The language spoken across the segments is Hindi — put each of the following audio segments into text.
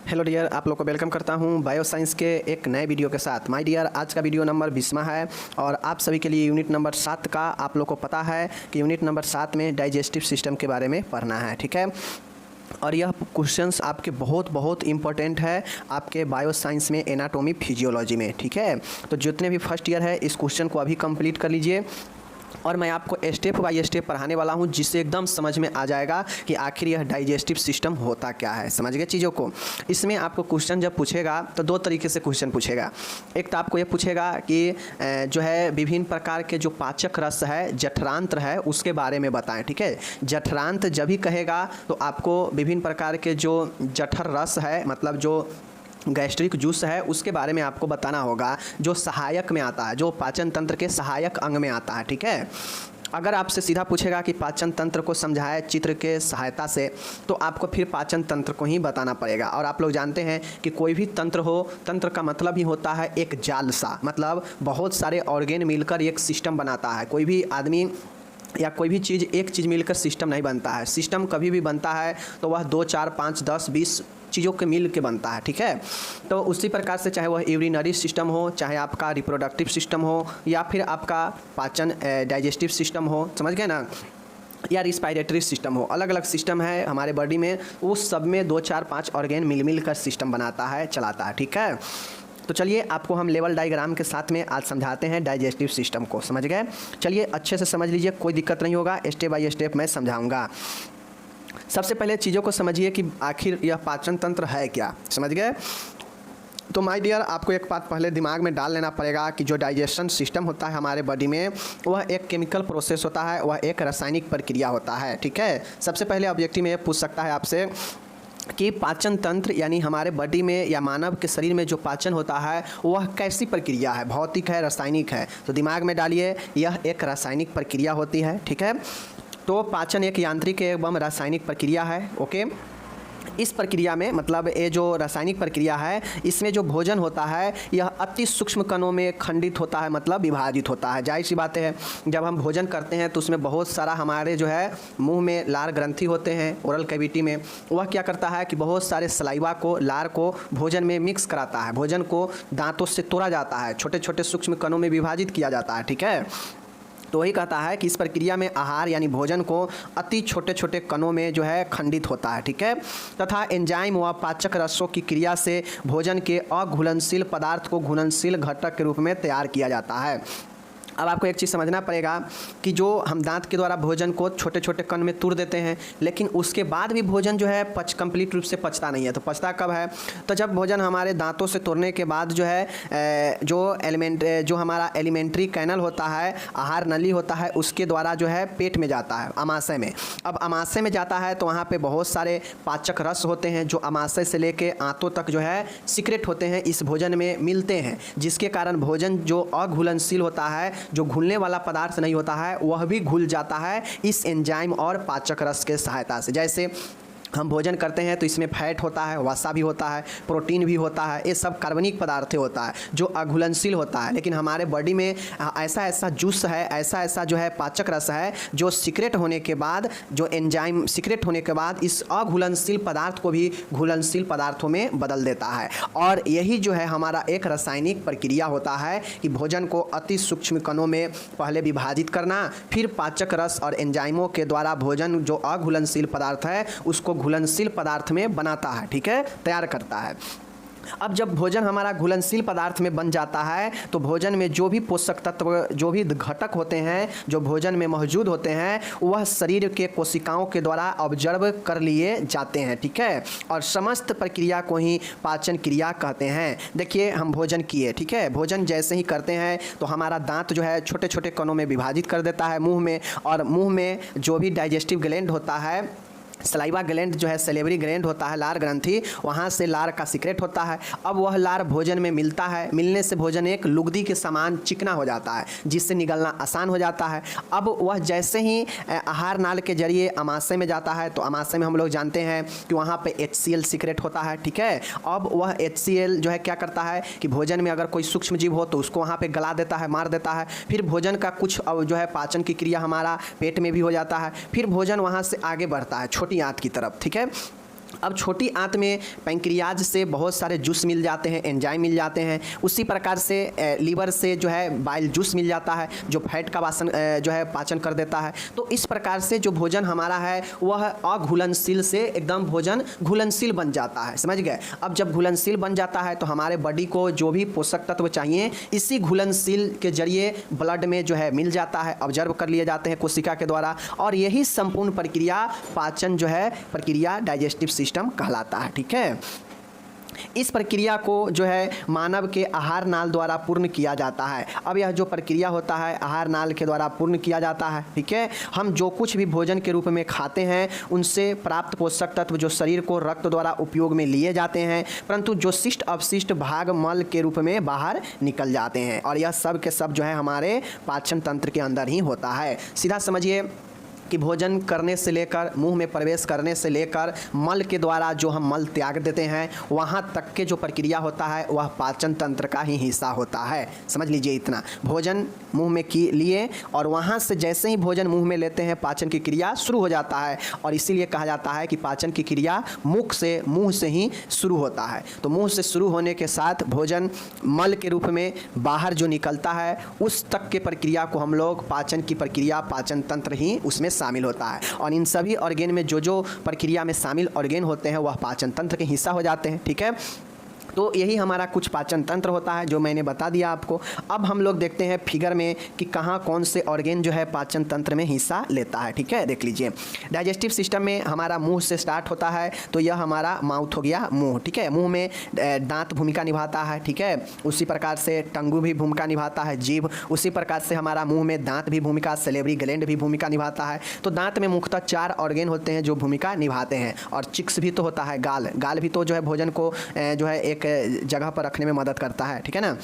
हेलो डियर, आप लोग को वेलकम करता हूं बायो साइंस के एक नए वीडियो के साथ। माय डियर, आज का वीडियो नंबर 20वां है और आप सभी के लिए यूनिट नंबर 7 का आप लोग को पता है कि यूनिट नंबर 7 में डाइजेस्टिव सिस्टम के बारे में पढ़ना है। ठीक है, और यह क्वेश्चंस आपके बहुत इंपॉर्टेंट है आपके बायो साइंस में, एनाटॉमी फिजियोलॉजी में। ठीक है, तो जितने भी फर्स्ट ईयर है इस क्वेश्चन को अभी कंप्लीट कर लीजिए और मैं आपको स्टेप बाय स्टेप पढ़ाने वाला हूं जिससे एकदम समझ में आ जाएगा कि आखिर यह डाइजेस्टिव सिस्टम होता क्या है। समझ गए चीज़ों को। इसमें आपको क्वेश्चन जब पूछेगा तो दो तरीके से क्वेश्चन पूछेगा। एक तो आपको ये पूछेगा कि जो है विभिन्न प्रकार के जो पाचक रस है, जठरांत्र है, उसके बारे में बताएं। ठीक है, जठरांत्र जब भी कहेगा तो आपको विभिन्न प्रकार के जो जठर रस है, मतलब जो गैस्ट्रिक जूस है, उसके बारे में आपको बताना होगा, जो सहायक में आता है, जो पाचन तंत्र के सहायक अंग में आता है। ठीक है, अगर आपसे सीधा पूछेगा कि पाचन तंत्र को समझाए चित्र के सहायता से, तो आपको फिर पाचन तंत्र को ही बताना पड़ेगा। और आप लोग जानते हैं कि कोई भी तंत्र हो, तंत्र का मतलब ही होता है एक जाल सा, मतलब बहुत सारे ऑर्गेन मिलकर एक सिस्टम बनाता है। कोई भी आदमी या कोई भी चीज़, एक चीज़ मिलकर सिस्टम नहीं बनता है। सिस्टम कभी भी बनता है तो वह 2, 4, 5, 10, 20 चीज़ों के मिल के बनता है। ठीक है, तो उसी प्रकार से चाहे वह यूरिनरी सिस्टम हो, चाहे आपका रिप्रोडक्टिव सिस्टम हो, या फिर आपका पाचन डाइजेस्टिव सिस्टम हो, समझ गए ना, या रिस्पायरेटरी सिस्टम हो, अलग अलग सिस्टम है हमारे बॉडी में, उस सब में 2, 4, 5 ऑर्गेन मिल कर सिस्टम बनाता है, चलाता है। ठीक है, तो चलिए आपको हम लेवल डायग्राम के साथ में आज समझाते हैं डाइजेस्टिव सिस्टम को। समझ गए? चलिए अच्छे से समझ लीजिए, कोई दिक्कत नहीं होगा, स्टेप बाय स्टेप मैं समझाऊंगा। सबसे पहले चीज़ों को समझिए कि आखिर यह पाचन तंत्र है क्या। समझ गए? तो माय डियर, आपको एक बात पहले दिमाग में डाल लेना पड़ेगा कि जो डाइजेशन सिस्टम होता है हमारे बॉडी में, वह एक केमिकल प्रोसेस होता है, वह एक रासायनिक प्रक्रिया होता है। ठीक है, सबसे पहले ऑब्जेक्टिव में पूछ सकता है आपसे कि पाचन तंत्र यानी हमारे बॉडी में या मानव के शरीर में जो पाचन होता है वह कैसी प्रक्रिया है, भौतिक है, रासायनिक है। तो दिमाग में डालिए, यह एक रासायनिक प्रक्रिया होती है। ठीक है, तो पाचन एक यांत्रिक एवं रासायनिक प्रक्रिया है। ओके, इस प्रक्रिया में, मतलब ये जो रासायनिक प्रक्रिया है, इसमें जो भोजन होता है यह अति सूक्ष्म कणों में खंडित होता है, मतलब विभाजित होता है। जाहिर सी बात है, जब हम भोजन करते हैं तो उसमें बहुत सारा हमारे जो है मुंह में लार ग्रंथि होते हैं, ओरल कैविटी में, वह क्या करता है कि बहुत सारे सलाइवा को, लार को भोजन में मिक्स कराता है। भोजन को दांतों से तोड़ा जाता है, छोटे छोटे सूक्ष्म कणों में विभाजित किया जाता है। ठीक है, तो वही कहता है कि इस प्रक्रिया में आहार यानी भोजन को अति छोटे छोटे कणों में जो है खंडित होता है। ठीक है, तथा एंजाइम व पाचक रसों की क्रिया से भोजन के अघुलनशील पदार्थ को घुलनशील घटक के रूप में तैयार किया जाता है। अब आपको एक चीज़ समझना पड़ेगा कि जो हम दांत के द्वारा भोजन को छोटे छोटे कण में तोड़ देते हैं, लेकिन उसके बाद भी भोजन जो है कंप्लीट रूप से पचता नहीं है। तो पचता कब है? तो जब भोजन हमारे दांतों से तोड़ने के बाद जो है जो हमारा एलिमेंट्री कैनल होता है, आहार नली होता है, उसके द्वारा जो है पेट में जाता है, अमाशय में। अब अमाशय में जाता है तो वहाँ पर बहुत सारे पाचक रस होते हैं जो अमाशय से लेके आंतों तक जो है सीक्रेट होते हैं, इस भोजन में मिलते हैं, जिसके कारण भोजन जो अघुलनशील होता है, जो घुलने वाला पदार्थ नहीं होता है, वह भी घुल जाता है इस एंजाइम और पाचक रस के सहायता से। जैसे हम भोजन करते हैं तो इसमें फैट होता है, वसा भी होता है, प्रोटीन भी होता है, ये सब कार्बनिक पदार्थ होता है जो अघुलनशील होता है। लेकिन हमारे बॉडी में ऐसा जूस है, ऐसा जो है पाचक रस है जो सीक्रेट होने के बाद, जो एंजाइम सीक्रेट होने के बाद इस अघुलनशील पदार्थ को भी घुलनशील पदार्थों में बदल देता है। और यही जो है हमारा एक रासायनिक प्रक्रिया होता है कि भोजन को अति सूक्ष्म कणों में पहले विभाजित करना, फिर पाचक रस और एंजाइमों के द्वारा भोजन जो अघुलनशील पदार्थ है उसको घुलनशील पदार्थ में बनाता है। ठीक है, तैयार करता है। अब जब भोजन हमारा घुलनशील पदार्थ में बन जाता है तो भोजन में जो भी पोषक तत्व, जो भी घटक होते हैं जो भोजन में मौजूद होते हैं, वह शरीर के कोशिकाओं के द्वारा ऑब्जर्व कर लिए जाते हैं। ठीक है, और समस्त प्रक्रिया को ही पाचन क्रिया कहते हैं। देखिए, हम भोजन किए, ठीक है, भोजन जैसे ही करते हैं तो हमारा दांत जो है छोटे छोटे कणों में विभाजित कर देता है मुँह में, और मुँह में जो भी डाइजेस्टिव ग्लैंड होता है, सलाइवा ग्लैंड जो है, सेलेवरी ग्लैंड होता है, लार ग्रंथि, वहाँ से लार का सीक्रेट होता है। अब वह लार भोजन में मिलता है, मिलने से भोजन एक लुगदी के समान चिकना हो जाता है, जिससे निगलना आसान हो जाता है। अब वह जैसे ही आहार नाल के जरिए अमाशय में जाता है, तो अमाशय में हम लोग जानते हैं कि वहाँ पे HCl सीक्रेट होता है। ठीक है, अब वह HCl जो है क्या करता है कि भोजन में अगर कोई सूक्ष्म जीव हो तो उसको वहाँ पर गला देता है, मार देता है। फिर भोजन का कुछ जो है पाचन की क्रिया हमारा पेट में भी हो जाता है, फिर भोजन वहाँ से आगे बढ़ता है छोटी आंत की तरफ। ठीक है, अब छोटी आंत में पैंक्रियाज से बहुत सारे जूस मिल जाते हैं, एंजाइम मिल जाते हैं। उसी प्रकार से लीवर से जो है बाइल जूस मिल जाता है जो फैट का जो है पाचन कर देता है। तो इस प्रकार से जो भोजन हमारा है वह अघुलनशील से एकदम भोजन घुलनशील बन जाता है, समझ गए। अब जब घुलनशील बन जाता है तो हमारे बॉडी को जो भी पोषक तत्व चाहिए इसी घुलनशील के जरिए ब्लड में जो है मिल जाता है, ऑब्जर्व कर लिए जाते हैं कोशिका के द्वारा, और यही संपूर्ण प्रक्रिया पाचन जो है प्रक्रिया डाइजेस्टिव सिस्टम कहलाता है। ठीक है, इस प्रक्रिया को जो है मानव के आहार नाल द्वारा पूर्ण किया जाता है। अब यह जो प्रक्रिया होता है आहार नाल के द्वारा पूर्ण किया जाता है। ठीक है, हम जो कुछ भी भोजन के रूप में खाते हैं उनसे प्राप्त पोषक तत्व जो शरीर को रक्त द्वारा उपयोग में लिए जाते हैं, परंतु जो शिष्ट अवशिष्ट भाग मल के रूप में बाहर निकल जाते हैं, और यह सब के सब जो है हमारे पाचन तंत्र के अंदर ही होता है। सीधा समझिए कि भोजन करने से लेकर मुंह में प्रवेश करने से लेकर मल के द्वारा जो हम मल त्याग देते हैं वहाँ तक के जो प्रक्रिया होता है वह पाचन तंत्र का ही हिस्सा होता है। समझ लीजिए इतना, भोजन मुंह में लिए और वहाँ से जैसे ही भोजन मुंह में लेते हैं पाचन की क्रिया शुरू हो जाता है, और इसीलिए कहा जाता है कि पाचन की क्रिया मुंह से ही शुरू होता है। तो मुंह से शुरू होने के साथ भोजन मल के रूप में बाहर जो निकलता है उस तक के प्रक्रिया को हम लोग पाचन की प्रक्रिया, पाचन तंत्र ही उसमें शामिल होता है। और इन सभी ऑर्गेन में जो प्रक्रिया में शामिल ऑर्गेन होते हैं वह पाचन तंत्र के हिस्सा हो जाते हैं। ठीक है, तो यही हमारा कुछ पाचन तंत्र होता है जो मैंने बता दिया आपको। अब हम लोग देखते हैं फिगर में कि कहाँ कौन से ऑर्गेन जो है पाचन तंत्र में हिस्सा लेता है। ठीक है, देख लीजिए, डाइजेस्टिव सिस्टम में हमारा मुंह से स्टार्ट होता है, तो यह हमारा माउथ हो गया, मुंह। ठीक है, मुंह में दांत भूमिका निभाता है। ठीक है, उसी प्रकार से टंगू भी भूमिका निभाता है, जीभ। उसी प्रकार से हमारा मुंह में दांत भी भूमिका, सलेवरी ग्लैंड भी भूमिका निभाता है। तो दांत में मुख्यतः 4 ऑर्गेन होते हैं जो भूमिका निभाते हैं, और चिक्स भी तो होता है, गाल भी तो जो है भोजन को जो है एक जगह पर रखने में मदद करता है। ठीक है ना,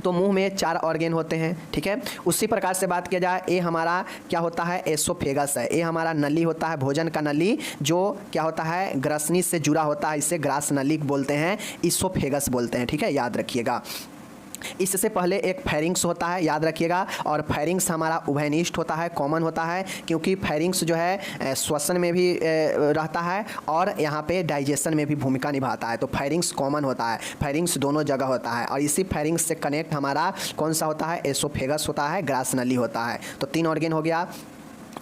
तो मुंह में 4 ऑर्गेन होते हैं। ठीक है, उसी प्रकार से बात किया जाए, ये हमारा क्या होता है, एसोफेगस है। ये हमारा नली होता है, भोजन का नली, जो क्या होता है ग्रसनी से जुड़ा होता है, इसे ग्रास नली बोलते हैं, इसोफेगस बोलते हैं। ठीक है, याद रखिएगा। इससे पहले एक फेरिंग्स होता है, याद रखिएगा, और फेरिंग्स हमारा उभयनिष्ठ होता है, कॉमन होता है, क्योंकि फेरिंग्स जो है श्वसन में भी रहता है और यहाँ पे डाइजेशन में भी भूमिका निभाता है। तो फेरिंग्स कॉमन होता है, फेरिंग्स दोनों जगह होता है, और इसी फेरिंग्स से कनेक्ट हमारा कौन सा होता है, एसोफेगस होता है, ग्रास नली होता है। तो 3 ऑर्गेन हो गया।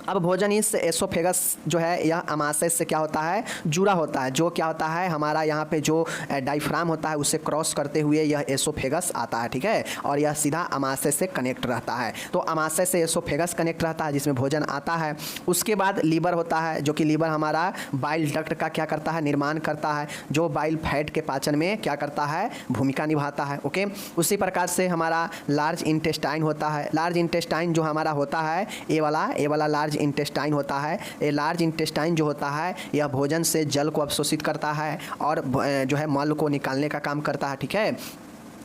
अब भोजन इस एसोफेगस जो है यह अमाशय से क्या होता है, जुड़ा होता है, जो क्या होता है हमारा यहाँ पे जो डायफ्राम होता है उसे क्रॉस करते हुए यह एसोफेगस आता है। ठीक है, और यह सीधा अमाशय से कनेक्ट रहता है। तो अमाशय से एसोफेगस कनेक्ट रहता है जिसमें भोजन आता है। उसके बाद लीवर होता है, जो कि लीवर हमारा बाइल डक्ट का क्या करता है, निर्माण करता है, जो बाइल फैट के पाचन में क्या करता है, भूमिका निभाता है। ओके, उसी प्रकार से हमारा लार्ज इंटेस्टाइन होता है। लार्ज इंटेस्टाइन जो हमारा होता है ये वाला लार्ज इंटेस्टाइन होता है। ये लार्ज इंटेस्टाइन जो होता है यह भोजन से जल को अवशोषित करता है और जो है मल को निकालने का काम करता है। ठीक है,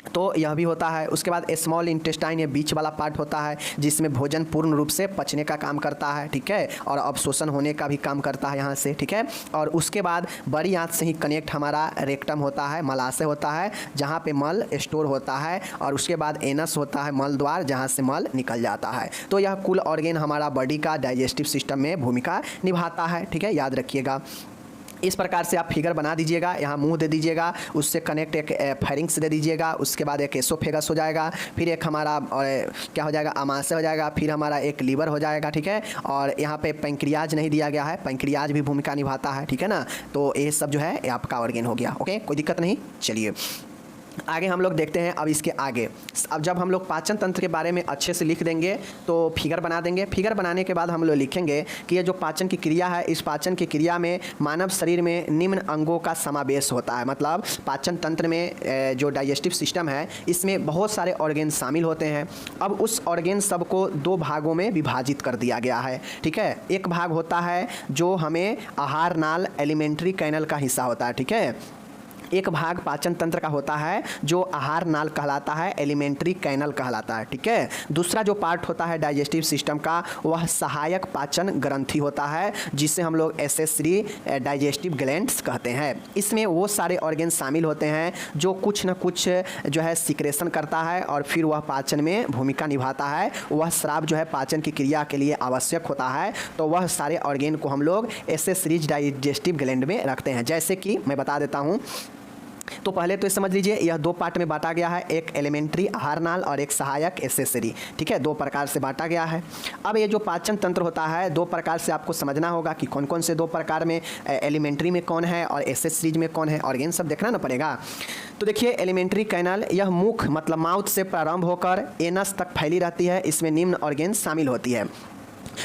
तो यह भी होता है। उसके बाद स्मॉल इंटेस्टाइन, ये बीच वाला पार्ट होता है जिसमें भोजन पूर्ण रूप से पचने का काम करता है। ठीक है, और अवशोषण होने का भी काम करता है यहाँ से। ठीक है, और उसके बाद बड़ी आंत से ही कनेक्ट हमारा रेक्टम होता है, मलाशय होता है जहाँ पे मल स्टोर होता है, और उसके बाद एनस होता है, मल द्वार, जहाँ से मल निकल जाता है। तो यह कुल ऑर्गेन हमारा बॉडी का डाइजेस्टिव सिस्टम में भूमिका निभाता है। ठीक है, याद रखिएगा। इस प्रकार से आप फिगर बना दीजिएगा, यहाँ मुंह दे दीजिएगा, उससे कनेक्ट एक फेरिंग्स दे दीजिएगा, उसके बाद एक एसोफेगस हो जाएगा, फिर एक हमारा क्या हो जाएगा, अमाशय हो जाएगा, फिर हमारा एक लीवर हो जाएगा। ठीक है, और यहाँ पे पैंक्रियाज नहीं दिया गया है, पैंक्रियाज भी भूमिका निभाता है। ठीक है ना, तो ये सब जो है आपका ऑर्गेन हो गया। ओके, कोई दिक्कत नहीं। चलिए आगे हम लोग देखते हैं। अब इसके आगे, अब जब हम लोग पाचन तंत्र के बारे में अच्छे से लिख देंगे तो फिगर बना देंगे। फिगर बनाने के बाद हम लोग लिखेंगे कि ये जो पाचन की क्रिया है, इस पाचन की क्रिया में मानव शरीर में निम्न अंगों का समावेश होता है। मतलब पाचन तंत्र में जो डाइजेस्टिव सिस्टम है इसमें बहुत सारे ऑर्गेन शामिल होते हैं। अब उस ऑर्गेन सब को 2 भागों में विभाजित कर दिया गया है। ठीक है, एक भाग होता है जो हमें आहार नाल, एलिमेंट्री कैनल का हिस्सा होता है। ठीक है, एक भाग पाचन तंत्र का होता है जो आहार नाल कहलाता है, एलिमेंट्री कैनल कहलाता है, ठीक है। दूसरा जो पार्ट होता है डाइजेस्टिव सिस्टम का वह सहायक पाचन ग्रंथि होता है जिसे हम लोग एसेसरी डाइजेस्टिव ग्लैंड्स कहते हैं। इसमें वो सारे ऑर्गेन शामिल होते हैं जो कुछ न कुछ जो है सिक्रेशन करता है और फिर वह पाचन में भूमिका निभाता है। वह स्राव जो है पाचन की क्रिया के लिए आवश्यक होता है, तो वह सारे ऑर्गेन को हम लोग एसेसरीज डाइजेस्टिव ग्लैंड में रखते हैं। जैसे कि मैं बता देता हूँ, तो पहले तो ये समझ लीजिए यह दो पार्ट में बांटा गया है, एक एलिमेंट्री आहार नाल और एक सहायक एसेसरी, ठीक है। दो प्रकार से बांटा गया है। अब ये जो पाचन तंत्र होता है दो प्रकार से आपको समझना होगा कि कौन कौन से दो प्रकार में, एलिमेंट्री में कौन है और एसेसरीज में कौन है, ऑर्गेन सब देखना ना पड़ेगा। तो देखिए एलिमेंट्री कैनल यह मुख मतलब माउथ से प्रारंभ होकर एनस तक फैली रहती है। इसमें निम्न ऑर्गेन शामिल होती है।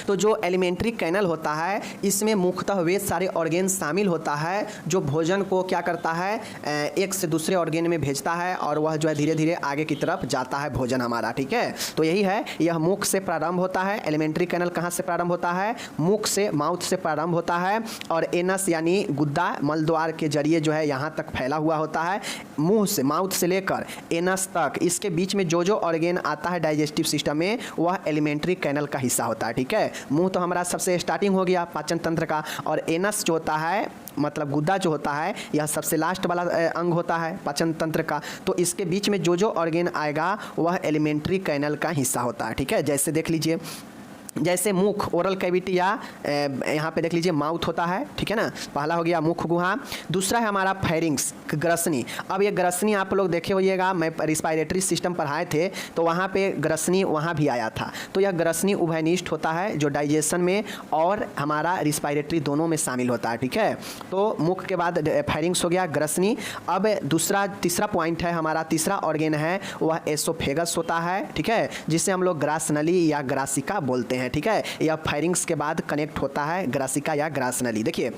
तो जो एलिमेंट्री कैनल होता है इसमें मुख्यतः वे सारे ऑर्गेन शामिल होता है जो भोजन को क्या करता है, एक से दूसरे ऑर्गेन में भेजता है और वह जो है धीरे धीरे आगे की तरफ जाता है भोजन हमारा, ठीक है। तो यही है, यह मुख से प्रारंभ होता है। एलिमेंट्री कैनल कहाँ से प्रारंभ होता है, मुख से, माउथ से प्रारंभ होता है और एनस यानी गुद्दा मलद्वार के जरिए जो है यहाँ तक फैला हुआ होता है। मुँह से, माउथ से लेकर एनस तक इसके बीच में जो ऑर्गेन आता है डाइजेस्टिव सिस्टम में वह एलिमेंट्री कैनल का हिस्सा होता है, ठीक है। मुंह तो हमारा सबसे स्टार्टिंग हो गया पाचन तंत्र का, और एनस जो होता है मतलब गुद्दा जो होता है यह सबसे लास्ट वाला अंग होता है पाचन तंत्र का। तो इसके बीच में जो ऑर्गेन आएगा वह एलिमेंट्री कैनल का हिस्सा होता है, ठीक है। जैसे देख लीजिए, जैसे मुख ओरल कैविटी या यहाँ पे देख लीजिए माउथ होता है, ठीक है ना। पहला हो गया मुख गुहा, दूसरा है हमारा फेरिंग्स ग्रसनी। अब ये ग्रसनी आप लोग देखे होइएगा, मैं रिस्पायरेटरी सिस्टम पढ़ाए थे तो वहाँ पे ग्रसनी वहाँ भी आया था। तो यह ग्रसनी उभयनिष्ठ होता है जो डाइजेशन में और हमारा रिस्पायरेटरी दोनों में शामिल होता है, ठीक है। तो मुख के बाद फेरिंग्स हो गया, ग्रसनी। अब तीसरा पॉइंट है हमारा, तीसरा ऑर्गेन है वह एसोफेगस होता है, ठीक है, जिसे हम लोग ग्रास नली या ग्रासिका बोलते हैं, ठीक है। यह फेरिंग्स के बाद कनेक्ट होता है ग्रासिका या ग्रास नली। देखिए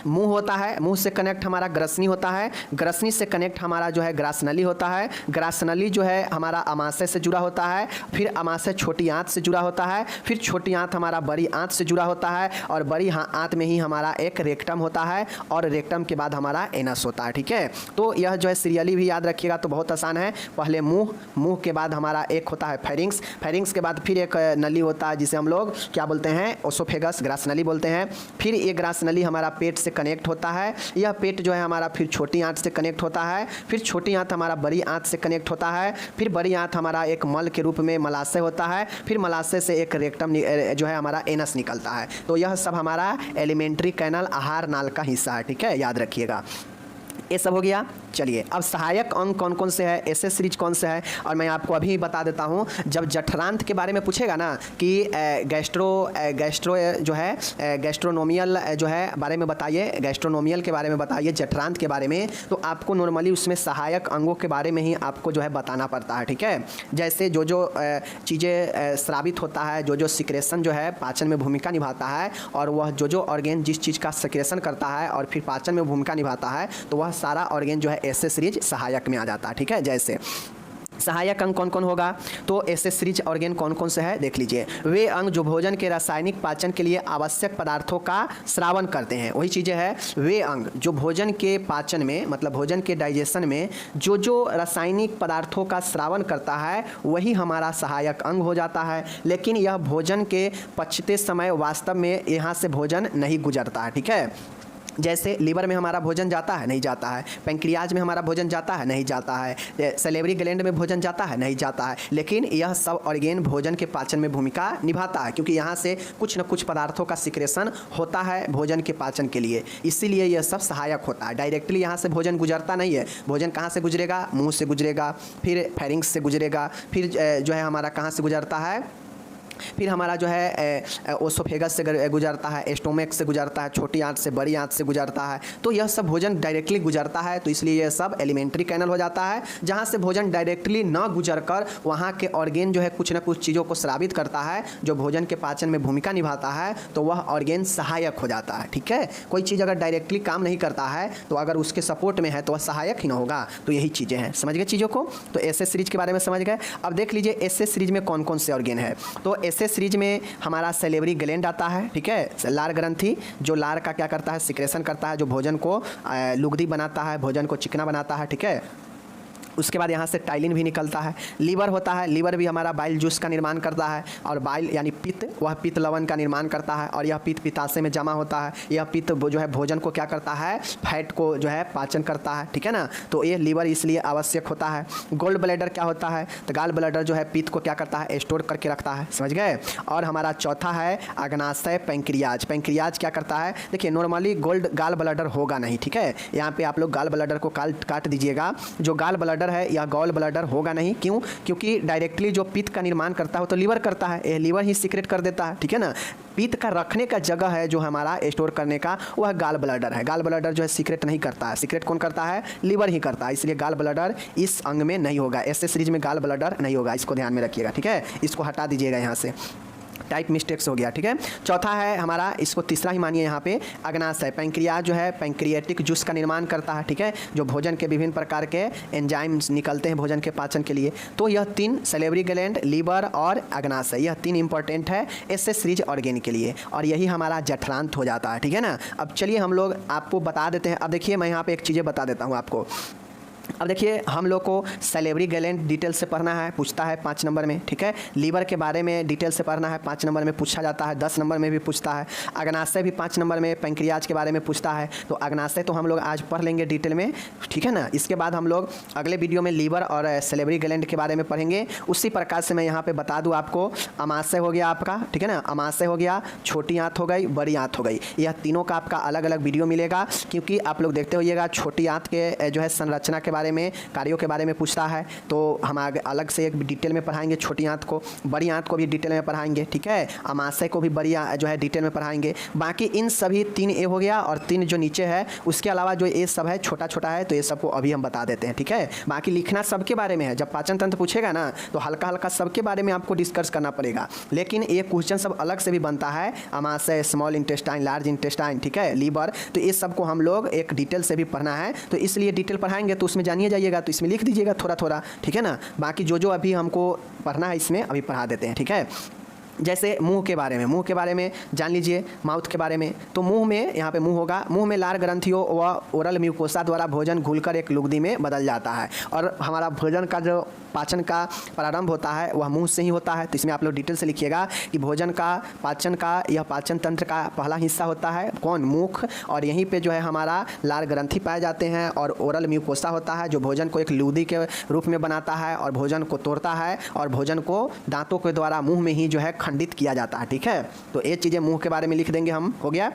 मुंह होता है, मुंह से कनेक्ट हमारा ग्रसनी होता है, ग्रसनी से कनेक्ट हमारा जो है ग्रास नली होता है, ग्रास नली जो है हमारा अमाशय से जुड़ा होता है, फिर अमाशय छोटी आंत से जुड़ा होता है, फिर छोटी आंत हमारा बड़ी आंत से जुड़ा होता है और बड़ी आंत में ही हमारा एक रेक्टम होता है और रेक्टम के बाद हमारा एनस होता है, ठीक है। तो यह जो है सीरियली भी याद रखिएगा तो बहुत आसान है। पहले मुंह, मुंह के बाद हमारा एक होता है फेरिंग्स, फेरिंग्स के बाद फिर एक नली होता है जिसे हम लोग क्या बोलते हैं, ओसोफेगस ग्रास नली बोलते हैं। फिर ये ग्रास नली हमारा पेट से कनेक्ट होता है, यह पेट जो है हमारा फिर छोटी आंत से कनेक्ट होता है, फिर छोटी आंत हमारा बड़ी आंत से कनेक्ट होता है, फिर बड़ी आंत हमारा एक मल के रूप में मलाशय होता है, फिर मलाशय से एक रेक्टम जो है हमारा एनस निकलता है। तो यह सब हमारा एलिमेंट्री कैनल आहार नाल का हिस्सा है, ठीक है, याद रखिएगा। ये सब हो गया। चलिए अब सहायक अंग कौन कौन से है, एसेसरीज कौन से है, और मैं आपको अभी बता देता हूँ। जब जठरांत के बारे में पूछेगा ना कि गैस्ट्रो जो है गैस्ट्रोनोमियल जो है बारे में बताइए, गैस्ट्रोनोमियल के बारे में बताइए, जठरांत के बारे में, तो आपको नॉर्मली उसमें सहायक अंगों के बारे में ही आपको जो है बताना पड़ता है, ठीक है। जैसे जो चीज़ें स्रावित होता है, जो सिक्रेशन जो है पाचन में भूमिका निभाता है, और वह जो ऑर्गेन जिस चीज़ का सिक्रेशन करता है और फिर पाचन में भूमिका निभाता है, तो वह सारा ऑर्गेन जो है एसेसरीज सहायक में आ जाता है, ठीक है। जैसे सहायक अंग कौन कौन होगा, तो एसेसरीज ऑर्गेन कौन कौन से है देख लीजिए। वे अंग जो भोजन के रासायनिक पाचन के लिए आवश्यक पदार्थों का श्रावण करते हैं, वही चीज़ें हैं वे अंग जो भोजन के पाचन में मतलब भोजन के डाइजेशन में जो रासायनिक पदार्थों का श्रावण करता है वही हमारा सहायक अंग हो जाता है। लेकिन यह भोजन के पचते समय वास्तव में यहाँ से भोजन नहीं गुजरता है, ठीक है। जैसे लीवर में हमारा भोजन जाता है, नहीं जाता है, पैंक्रियाज में हमारा भोजन जाता है, नहीं जाता है, सलेवरी ग्लैंड में भोजन जाता है, नहीं जाता है, लेकिन यह सब ऑर्गेन भोजन के पाचन में भूमिका निभाता है, क्योंकि यहाँ से कुछ न कुछ पदार्थों का सिक्रेशन होता है भोजन के पाचन के लिए, इसीलिए यह सब सहायक होता है। डायरेक्टली यहाँ से भोजन गुजरता नहीं है, भोजन कहाँ से गुजरेगा, मुँह से गुजरेगा, फिर फेरिंग्स से गुजरेगा, फिर जो है हमारा कहाँ से गुजरता है, फिर हमारा जो है ओसोफेगस से गुजरता है, स्टोमक से गुजरता है, छोटी आंत से बड़ी आंत से गुजरता है। तो यह सब भोजन डायरेक्टली गुजरता है, तो इसलिए यह सब एलिमेंट्री कैनल हो जाता है। जहाँ से भोजन डायरेक्टली ना गुजर कर वहाँ के ऑर्गेन जो है कुछ ना कुछ चीज़ों को स्रावित करता है जो भोजन के पाचन में भूमिका निभाता है, तो वह ऑर्गेन सहायक हो जाता है, ठीक है। कोई चीज़ अगर डायरेक्टली काम नहीं करता है तो अगर उसके सपोर्ट में है तो वह सहायक ही ना होगा। तो यही चीज़ें हैं, समझ गए चीज़ों को। तो एसेसरीज के बारे में समझ गए। अब देख लीजिए एसेसरीज में कौन कौन से ऑर्गेन है। तो ऐसे सीरीज में हमारा सैलिवरी ग्लैंड आता है, ठीक है, लार ग्रंथि जो लार का क्या करता है, सिक्रेशन करता है, जो भोजन को लुगदी बनाता है, भोजन को चिकना बनाता है, ठीक है। उसके बाद यहाँ से टाइलिन भी निकलता है। लीवर होता है, लीवर भी हमारा बाइल जूस का निर्माण करता है, और बाइल यानी पित्त, वह पित्त लवण का निर्माण करता है, और यह पित्त पित्ताशय में जमा होता है। यह पित्त जो है भोजन को क्या करता है, फैट को जो है पाचन करता है, ठीक है ना। तो ये लीवर इसलिए आवश्यक होता है। गोल्ड ब्लैडर क्या होता है, तो गाल ब्लैडर जो है पित्त को क्या करता है, स्टोर करके रखता है, समझ गए। और हमारा चौथा है अग्नाशय पैंक्रियाज। पैंक्रियाज क्या करता है, देखिए नॉर्मली गोल्ड गाल ब्लैडर होगा नहीं, ठीक है। यहाँ पे आप लोग गाल ब्लैडर को काट दीजिएगा। जो गाल ब्लैडर है यह गॉल ब्लैडर होगा नहीं, क्यों, क्योंकि डायरेक्टली जो पित्त का निर्माण करता है तो लीवर करता है, ये लीवर ही सीक्रेट कर देता है, ठीक है ना। पित्त का रखने का जगह है जो हमारा स्टोर करने का, वह गाल ब्लैडर है। गाल ब्लैडर जो है सीक्रेट नहीं करता है, सीक्रेट कौन करता है, लीवर ही करता है, इसलिए गाल ब्लैडर इस अंग में नहीं होगा, ऐसे सीरीज में गाल ब्लैडर नहीं होगा, इसको ध्यान में रखिएगा, ठीक है। इसको हटा दीजिएगा यहाँ से, टाइप मिस्टेक्स हो गया, ठीक है। चौथा है हमारा, इसको तीसरा ही मानिए यहाँ पे, अग्नाशय पैंक्रियाज जो है पैंक्रियाटिक जूस का निर्माण करता है, ठीक है, जो भोजन के विभिन्न प्रकार के एंजाइम्स निकलते हैं भोजन के पाचन के लिए। तो यह तीन सैलिवरी ग्लैंड, लीवर और अग्नाशय, यह तीन इंपॉर्टेंट है ऐसे सीरीज ऑर्गेन के लिए, और यही हमारा जठरांत हो जाता है, ठीक है ना। अब चलिए हम लोग आपको बता देते हैं। अब देखिए मैं यहाँ पे एक चीज़ें बता देता हूँ आपको। अब देखिए हम लोग को सैलिवरी ग्लैंड डिटेल से पढ़ना है, पूछता है 5 नंबर में, ठीक है। लीवर के बारे में डिटेल से पढ़ना है, 5 नंबर में पूछा जाता है, 10 नंबर में भी पूछता है। अग्नाशय भी 5 नंबर में, पैंक्रियाज के बारे में पूछता है। तो अग्नाशय तो हम लोग आज पढ़ लेंगे डिटेल में, ठीक है ना। इसके बाद हम लोग अगले वीडियो में लीवर और सैलिवरी ग्लैंड के बारे में पढ़ेंगे। उसी प्रकार से मैं यहाँ पर बता दूँ आपको, अमाशय हो गया आपका, ठीक है ना, अमाशय हो गया, छोटी आंत हो गई, बड़ी आंत हो गई, यह तीनों का आपका अलग अलग वीडियो मिलेगा, क्योंकि आप लोग देखते होइएगा छोटी आंत के जो है संरचना के बारे में, कार्यों के बारे में पूछता है, तो हम आगे अलग से एक डिटेल में पढ़ाएंगे छोटी आंत को, बड़ी आंत को भी डिटेल में पढ़ाएंगे, ठीक है। अमाशय को भी बड़ी जो है डिटेल में पढ़ाएंगे। बाकी इन सभी 3 ए हो गया, और 3 जो नीचे है उसके अलावा जो ए सब है छोटा छोटा है, तो ये सबको अभी हम बता देते हैं, ठीक है। बाकी लिखना सबके बारे में है, जब पाचन तंत्र पूछेगा ना तो हल्का हल्का सबके बारे में आपको डिस्कस करना पड़ेगा, लेकिन ये क्वेश्चन सब अलग से भी बनता है, अमाशय, स्मॉल इंटेस्टाइन, लार्ज इंटेस्टाइन, ठीक है, लीवर, तो ये सबको हम लोग एक डिटेल से भी पढ़ना है, तो इसलिए डिटेल पढ़ाएंगे तो उसमें जानिए जाइएगा, तो इसमें लिख दीजिएगा थोड़ा थोड़ा, ठीक है ना। बाकी जो जो अभी हमको पढ़ना है इसमें अभी पढ़ा देते हैं, ठीक है। जैसे मुंह के बारे में, मुंह के बारे में जान लीजिए, माउथ के बारे में। तो मुंह में, यहाँ पे मुंह होगा, मुंह में लार ग्रंथियों व ओरल म्यूकोसा द्वारा भोजन घुलकर एक लुगदी में बदल जाता है, और हमारा भोजन का जो पाचन का प्रारंभ होता है वह मुंह से ही होता है। तो इसमें आप लोग डिटेल से लिखिएगा कि भोजन का, पाचन का, यह पाचन तंत्र का पहला हिस्सा होता है कौन, मुख, और यहीं पे जो है हमारा लार ग्रंथि पाए जाते हैं, और ओरल म्यूकोसा होता है जो भोजन को एक लुगदी के रूप में बनाता है और भोजन को तोड़ता है, और भोजन को दांतों के द्वारा मुंह में ही जो है खंडित किया जाता है, ठीक है। तो ये चीज़ें मुंह के बारे में लिख देंगे हम, हो गया।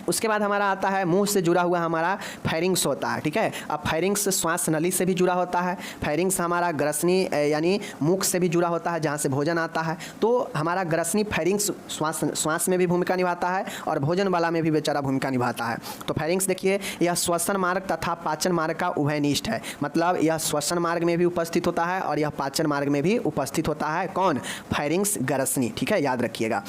उसके बाद हमारा आता है मुंह से जुड़ा हुआ हमारा फेरिंग्स होता है, ठीक है। अब फेरिंग्स श्वास नली से भी जुड़ा होता है, फेरिंग्स हमारा ग्रसनी यानी मुख से भी जुड़ा होता है जहाँ से भोजन आता है। तो हमारा ग्रसनी फेरिंग्स श्वास में भी भूमिका निभाता है और भोजन वाला में भी बेचारा भूमिका निभाता है। तो फेरिंग्स देखिए, यह श्वसन मार्ग तथा पाचन मार्ग का उभयनिष्ठ है, मतलब यह श्वसन मार्ग में भी उपस्थित होता है और यह पाचन मार्ग में भी उपस्थित होता है, कौन, फेरिंग्स ग्रसनी, ठीक है, याद रखिएगा।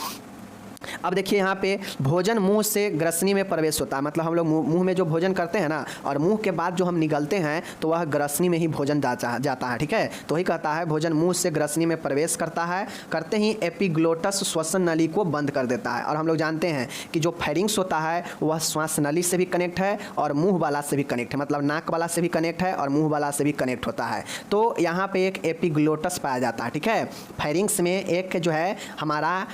अब देखिए यहाँ पे भोजन मुंह से ग्रसनी में प्रवेश होता है, मतलब हम लोग मुंह में जो भोजन करते हैं ना, और मुंह के बाद जो हम निगलते हैं तो वह ग्रसनी में ही भोजन जाता है, ठीक है। तो ही कहता है भोजन मुंह से ग्रसनी में प्रवेश करता है, करते ही एपिग्लोटस श्वसन नली को बंद कर देता है। और हम लोग जानते हैं कि जो फेरिंग्स होता है वह श्वास नली से भी कनेक्ट है और मुँह वाला से भी कनेक्ट है, मतलब नाक वाला से भी कनेक्ट है और मुँह वाला से भी कनेक्ट होता है। तो यहाँ पे एक एपिग्लोटस पाया जाता है, ठीक है। फेरिंग्स में एक जो है हमारा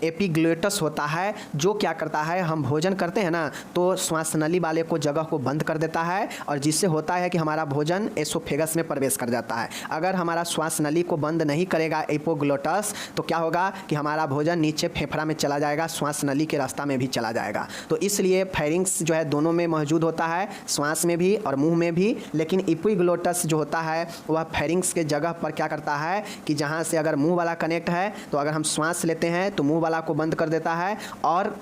एपिग्लोटस होता है जो क्या करता है, हम भोजन करते हैं ना तो श्वास नली वाले को जगह को बंद कर देता है, और जिससे होता है कि हमारा भोजन एसोफेगस में प्रवेश कर जाता है। अगर हमारा श्वास नली को बंद नहीं करेगा एपिग्लोटस तो क्या होगा कि हमारा भोजन नीचे फेफड़ा में चला जाएगा, श्वास नली के रास्ता में भी चला जाएगा। तो इसलिए फेरिंग्स जो है दोनों में मौजूद होता है, श्वास में भी और मुँह में भी, लेकिन एपिग्लोटस जो होता है वह फेरिंग्स के जगह पर क्या करता है कि जहाँ से अगर मुँह वाला कनेक्ट है तो अगर हम श्वास लेते हैं तो मुँह को बंद कर देता है, और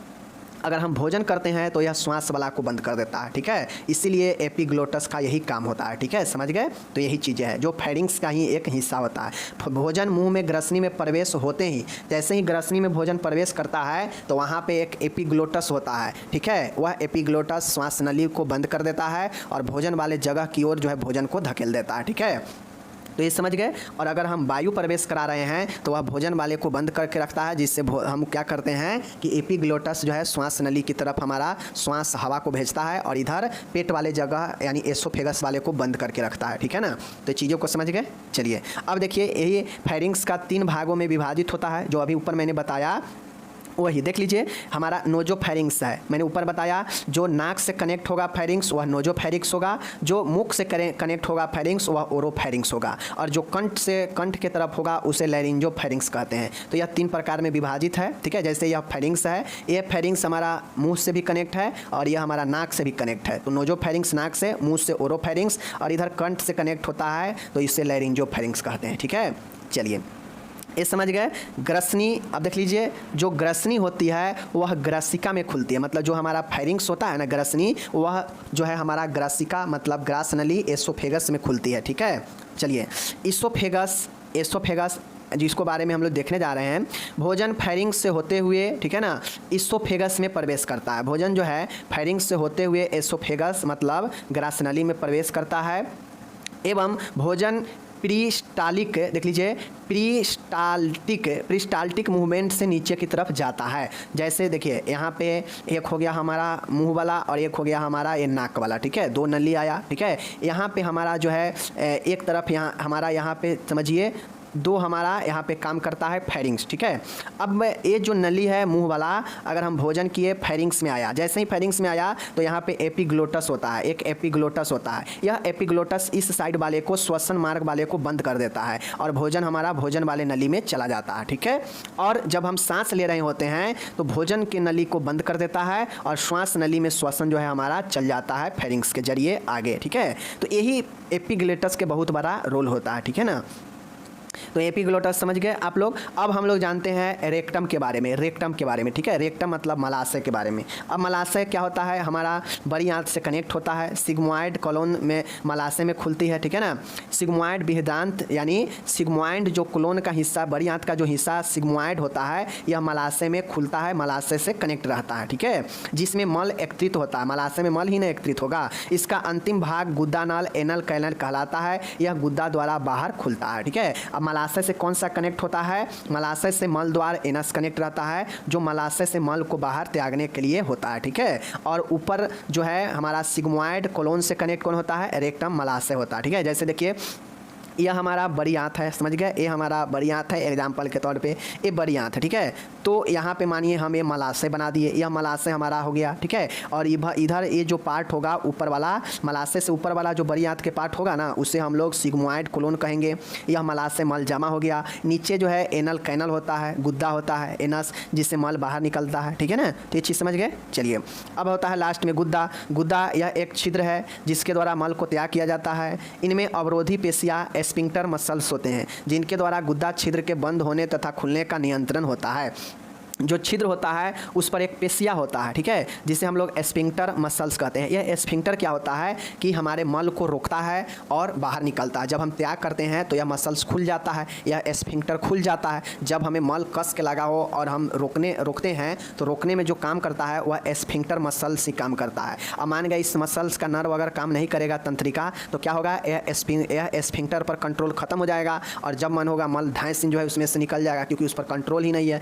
अगर हम भोजन करते हैं तो यह श्वास वाला को बंद कर देता है, ठीक है। इसीलिए एपिग्लोटस का यही काम होता है, ठीक है, समझ गए। तो यही चीज़ें हैं जो फेरिंग्स का ही एक हिस्सा होता है। भोजन मुंह में ग्रसनी में प्रवेश होते ही, जैसे ही ग्रसनी में भोजन प्रवेश करता है तो वहाँ पे एक एपिग्लोटस होता है, ठीक है। वह एपिग्लोटस श्वास नली को बंद कर देता है और भोजन वाले जगह की ओर जो है भोजन को धकेल देता है, ठीक है। तो ये समझ गए। और अगर हम वायु प्रवेश करा रहे हैं तो वह भोजन वाले को बंद करके रखता है, जिससे हम क्या करते हैं कि एपिग्लोटस जो है श्वास नली की तरफ हमारा श्वास हवा को भेजता है, और इधर पेट वाले जगह यानी एसोफेगस वाले को बंद करके रखता है। ठीक है ना, तो चीज़ों को समझ गए। चलिए अब देखिए, ये फेरिंग्स का 3 भागों में विभाजित होता है, जो अभी ऊपर मैंने बताया वही देख लीजिए। हमारा नोजोफेरिंग्स है, मैंने ऊपर बताया जो नाक से कनेक्ट होगा फेरिंग्स वह नोजोफेरिंग्स होगा, जो मुख से कनेक्ट होगा फेरिंग्स वह ओरोफेरिंग्स होगा, और जो कंठ के तरफ होगा उसे लैरिंजोफेरिंग्स कहते हैं। तो यह 3 प्रकार में विभाजित है। ठीक है, जैसे यह फेरिंग्स है, ये फेरिंग्स हमारा मुंह से भी कनेक्ट है और यह हमारा नाक से भी कनेक्ट है। तो नोजोफेरिंग्स नाक से, मुंह से ओरोफेरिंग्स, और इधर कंठ से कनेक्ट होता है तो इसे लैरिंजोफेरिंग्स कहते हैं। ठीक है, चलिए ये समझ गए। ग्रसनी, अब देख लीजिए, जो ग्रसनी होती है वह ग्रसिका में खुलती है, मतलब जो हमारा फेरिंग्स होता है ना ग्रसनी, वह जो है हमारा ग्रसिका मतलब ग्रास नली एसोफेगस में खुलती है। ठीक है, चलिए एसोफेगस जिसको बारे में हम लोग देखने जा रहे हैं, भोजन फेरिंग्स से होते हुए, ठीक है ना, इसोफेगस में प्रवेश करता है। भोजन जो है फेरिंग्स से होते हुए एसोफेगस मतलब ग्रास नली में प्रवेश करता है, एवं भोजन प्रीस्टालिक, देख लीजिए, प्रीस्टाल्टिक मूवमेंट से नीचे की तरफ जाता है। जैसे देखिए यहाँ पे एक हो गया हमारा मुंह वाला और एक हो गया हमारा ये नाक वाला। ठीक है, 2 नली आया। ठीक है, यहाँ पे हमारा जो है एक तरफ यहाँ हमारा यहाँ पे समझिए 2 हमारा यहाँ पे काम करता है फेरिंग्स। ठीक है, अब ये जो नली है मुंह वाला, अगर हम भोजन किए फेरिंग्स में आया, जैसे ही फेरिंग्स में आया तो यहाँ पे एपिग्लोटस होता है, एक एपिग्लोटस होता है। यह एपिग्लोटस इस साइड वाले को, श्वसन मार्ग वाले को बंद कर देता है और भोजन हमारा भोजन वाले नली में चला जाता है। ठीक है, और जब हम सांस ले रहे होते हैं तो भोजन की नली को बंद कर देता है और श्वास नली में श्वसन जो है हमारा चल जाता है फेरिंग्स के जरिए आगे। ठीक है, तो यही एपिग्लोटस के बहुत बड़ा रोल होता है। ठीक है ना, तो एपिग्लोटस समझ गए आप लोग। अब हम लोग जानते हैं रेक्टम के बारे में, ठीक है, रेक्टम मतलब मलाशय के बारे में। अब मलाशय क्या होता है, हमारा बड़ी आंत से कनेक्ट होता है, सिग्मोइड कोलोन में मलाशय में खुलती है। ठीक है ना, सिग्मोइड बृहदांत यानी सिग्मोइड जो कोलोन का हिस्सा, बड़ी आंत का जो हिस्सा सिग्मोइड होता है, यह मलाशय में खुलता है, मलाशय से कनेक्ट रहता है। ठीक है, जिसमें मल एकत्रित होता है, मलाशय में मल ही नहीं एकत्रित होगा। इसका अंतिम भाग गुद्दा नाल एनल कैनल कहलाता है, यह गुद्दा द्वारा बाहर खुलता है। ठीक है, अब मलाशय से कौन सा कनेक्ट होता है, मलाशय से मल द्वार एनस कनेक्ट रहता है, जो मलाशय से मल को बाहर त्यागने के लिए होता है। ठीक है, और ऊपर जो है हमारा सिग्मोइड कोलोन से कनेक्ट कौन होता है, रेक्टम मलाशय होता है। ठीक है, जैसे देखिए यह हमारा बड़ी आंत है, समझ गए, ये हमारा बड़ी आंत है, एग्जाम्पल के तौर पे ये बड़ी आंत है। ठीक है, तो यहाँ पे मानिए हम ये मलाशय बना दिए, यह मलाशय हमारा हो गया। ठीक है, और इधर ये जो पार्ट होगा ऊपर वाला, मलाशय से ऊपर वाला जो बड़ी आंत के पार्ट होगा ना, उसे हम लोग सिग्मोइड कोलोन कहेंगे। यह मलाशय मल जमा हो गया। नीचे जो है एनल कैनल होता है, गुद्दा होता है, एनस, जिससे मल बाहर निकलता है। ठीक है ना, तो ये चीज़ समझ गए। चलिए अब होता है लास्ट में गुद्दा यह एक छिद्र है जिसके द्वारा मल को त्याग किया जाता है। इनमें अवरोधी पेशियाँ स्फिंक्टर मसल्स होते हैं, जिनके द्वारा गुद्दा छिद्र के बंद होने तथा खुलने का नियंत्रण होता है। जो छिद्र होता है उस पर एक पेशिया होता है, ठीक है, जिसे हम लोग स्फिंक्टर मसल्स कहते हैं। यह स्फिंक्टर क्या होता है कि हमारे मल को रोकता है और बाहर निकलता है। जब हम त्याग करते हैं तो यह मसल्स खुल जाता है, यह स्फिंक्टर खुल जाता है। जब हमें मल कस के लगा हो और हम रोकते हैं तो रोकने में जो काम करता है वह स्फिंक्टर मसल्स ही काम करता है। अब मान गया इस मसल्स का नर्व अगर काम नहीं करेगा, तंत्रिका, तो क्या होगा, यह स्फिंक्टर पर कंट्रोल खत्म हो जाएगा और जब मन होगा मल धांस जो है उसमें से निकल जाएगा, क्योंकि उस पर कंट्रोल ही नहीं है,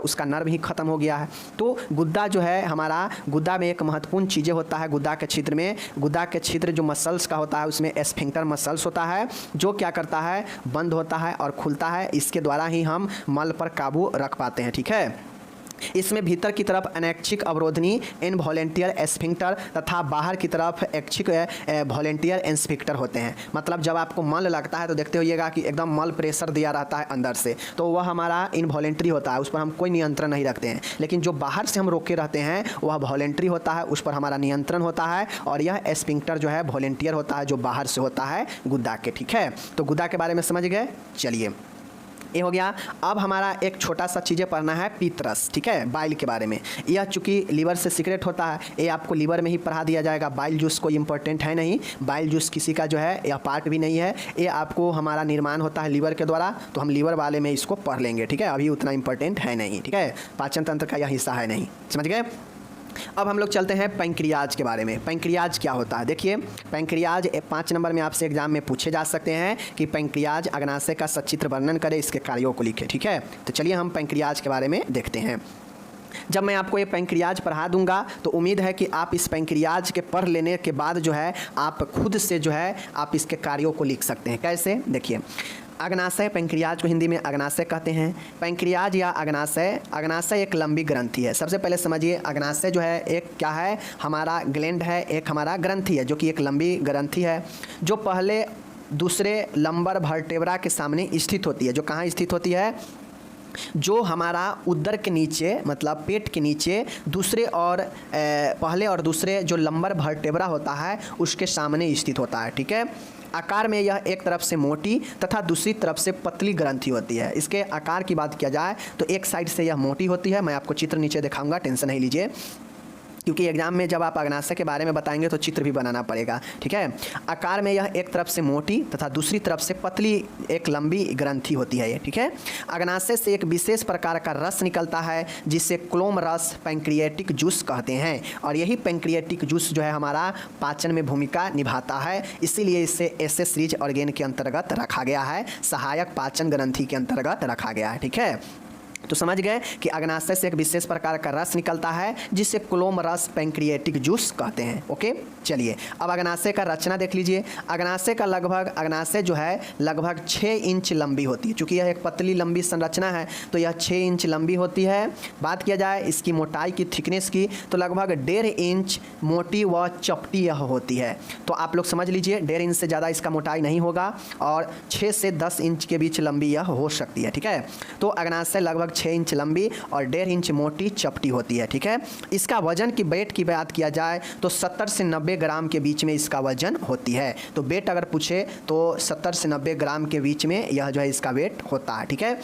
उसका नर्व ही खत्म हो गया है। तो गुद्दा जो है हमारा, गुद्दा में एक महत्वपूर्ण चीज़ें होता है। गुद्दा के छिद्र में, गुद्दा के छिद्र जो मसल्स का होता है उसमें स्फिंक्टर मसल्स होता है, जो क्या करता है, बंद होता है और खुलता है। इसके द्वारा ही हम मल पर काबू रख पाते हैं। ठीक है, इसमें भीतर की तरफ अनैच्छिक अवरोधनी इनवॉलेंटियर स्फिंक्टर तथा बाहर की तरफ ऐच्छिक वॉलेंटियर स्फिंक्टर होते हैं। मतलब जब आपको मल लगता है तो देखते होइएगा कि एकदम मल प्रेशर दिया रहता है अंदर से, तो वह हमारा इनवॉलेंट्री होता है, उस पर हम कोई नियंत्रण नहीं रखते हैं। लेकिन जो बाहर से हम रोके रहते हैं वह वॉलेंट्री होता है, उस पर हमारा नियंत्रण होता है। और यह स्फिंक्टर जो है वॉलेंटियर होता है, जो बाहर से होता है गुद्दा के। ठीक है, तो गुद्दा के बारे में समझ गए। चलिए ये हो गया। अब हमारा एक छोटा सा चीज़ें पढ़ना है, पीतरस, ठीक है, बाइल के बारे में। यह चूँकि लीवर से सीक्रेट होता है, ये आपको लीवर में ही पढ़ा दिया जाएगा। बाइल जूस कोई इंपॉर्टेंट है नहीं, बाइल जूस किसी का जो है यह पार्ट भी नहीं है, ये आपको हमारा निर्माण होता है लीवर के द्वारा, तो हम लीवर वाले में इसको पढ़ लेंगे। ठीक है, अभी उतना इंपॉर्टेंट है नहीं। ठीक है, पाचन तंत्र का यह हिस्सा है नहीं, समझ गए। अब हम लोग चलते हैं पैंक्रियाज के बारे में। पैंक्रियाज क्या होता है? देखिए, पैंक्रियाज 5 नंबर में आपसे एग्जाम में पूछे जा सकते हैं कि पैंक्रियाज अग्नाशय का सचित्र वर्णन करे, इसके कार्यों को लिखे। ठीक है, तो चलिए हम पैंक्रियाज के बारे में देखते हैं। जब मैं आपको ये पैंक्रियाज पढ़ा दूंगा तो उम्मीद है कि आप इस पैंक्रियाज के पढ़ लेने के बाद जो है आप खुद से जो है आप इसके कार्यों को लिख सकते हैं। कैसे? देखिए, अग्नाशय, पैंक्रियाज को हिंदी में अग्नाशय कहते हैं। पैंक्रियाज या अग्नाशय, अग्नाशय एक लंबी ग्रंथि है। सबसे पहले समझिए, अग्नाशय जो है एक क्या है? हमारा ग्लैंड है, एक हमारा ग्रंथि है जो कि एक लंबी ग्रंथि है जो पहले दूसरे लंबर वर्टेब्रा के सामने स्थित होती है। जो कहाँ स्थित होती है? जो हमारा उदर के नीचे, मतलब पेट के नीचे दूसरे और पहले और दूसरे जो लंबर वर्टेब्रा होता है उसके सामने स्थित होता है। ठीक है, आकार में यह एक तरफ से मोटी तथा दूसरी तरफ से पतली ग्रंथि होती है। इसके आकार की बात किया जाए तो एक साइड से यह मोटी होती है। मैं आपको चित्र नीचे दिखाऊंगा, टेंशन नहीं लीजिए, क्योंकि एग्जाम में जब आप अग्नाशय के बारे में बताएंगे तो चित्र भी बनाना पड़ेगा। ठीक है, आकार में यह एक तरफ से मोटी तथा दूसरी तरफ से पतली एक लंबी ग्रंथि होती है ये। ठीक है, अग्नाशय से एक विशेष प्रकार का रस निकलता है जिसे क्लोम रस, पैंक्रियाटिक जूस कहते हैं, और यही पैंक्रियाटिक जूस जो है हमारा पाचन में भूमिका निभाता है। इसीलिए इसे एसे सीरीज ऑर्गेन के अंतर्गत रखा गया है, सहायक पाचन ग्रंथि के अंतर्गत रखा गया है। ठीक है, तो समझ गए कि अग्नाशय से एक विशेष प्रकार का रस निकलता है जिसे क्लोम रस, पैंक्रियाटिक जूस कहते हैं। ओके, चलिए अब अग्नाशय का रचना देख लीजिए। अग्नाशय जो है लगभग 6 इंच लंबी होती है। चूँकि यह एक पतली लंबी संरचना है तो यह 6 इंच लंबी होती है। बात किया जाए इसकी मोटाई की, थिकनेस की, तो लगभग 1.5 इंच मोटी व चपटी यह होती है। तो आप लोग समझ लीजिए 1.5 इंच से ज़्यादा इसका मोटाई नहीं होगा और 6 से 10 इंच के बीच लंबी यह हो सकती है। ठीक है, तो अग्नाशय लगभग 6 इंच लंबी और 1.5 इंच मोटी चपटी होती है। ठीक है, इसका वजन की, वेट की बात किया जाए तो 70 से 90 ग्राम के बीच में इसका वजन होती है। तो वेट अगर पूछे तो 70 से 90 ग्राम के बीच में यह जो है इसका वेट होता है। ठीक है,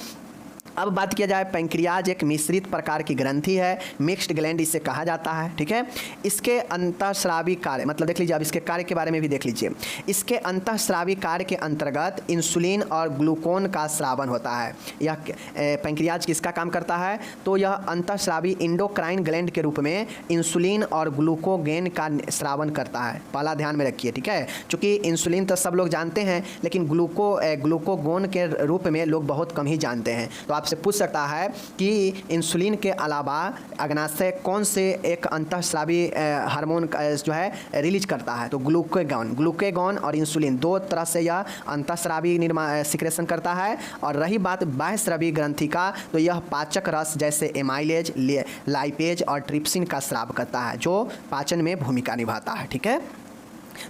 अब बात किया जाए, पैंक्रियाज एक मिश्रित प्रकार की ग्रंथि है, मिक्स्ड ग्लैंड इसे कहा जाता है। ठीक है, इसके अंतःस्रावी कार्य, मतलब देख लीजिए, अब इसके कार्य के बारे में भी देख लीजिए। इसके अंतःस्रावी कार्य के अंतर्गत इंसुलिन और ग्लूकोन का स्रावन होता है। यह पैंक्रियाज किसका काम करता है? तो यह अंतःस्रावी इंडोक्राइन ग्लैंड के रूप में इंसुलिन और ग्लूकोगेन का स्रावन करता है। पहला ध्यान में रखिए। ठीक है, चूँकि इंसुलिन तो सब लोग जानते हैं लेकिन ग्लूकोगोन के रूप में लोग बहुत कम ही जानते हैं। तो आपसे पूछ सकता है कि इंसुलिन के अलावा अग्नाशय कौन से एक अंतःस्रावी हार्मोन जो है रिलीज करता है? तो ग्लूकेगॉन और इंसुलिन दो तरह से यह अंतःस्रावी सिक्रेशन करता है। और रही बात बाह्यस्रावी ग्रंथि का, तो यह पाचक रस जैसे एमाइलेज, लाइपेज और ट्रिप्सिन का स्राव करता है जो पाचन में भूमिका निभाता है। ठीक है,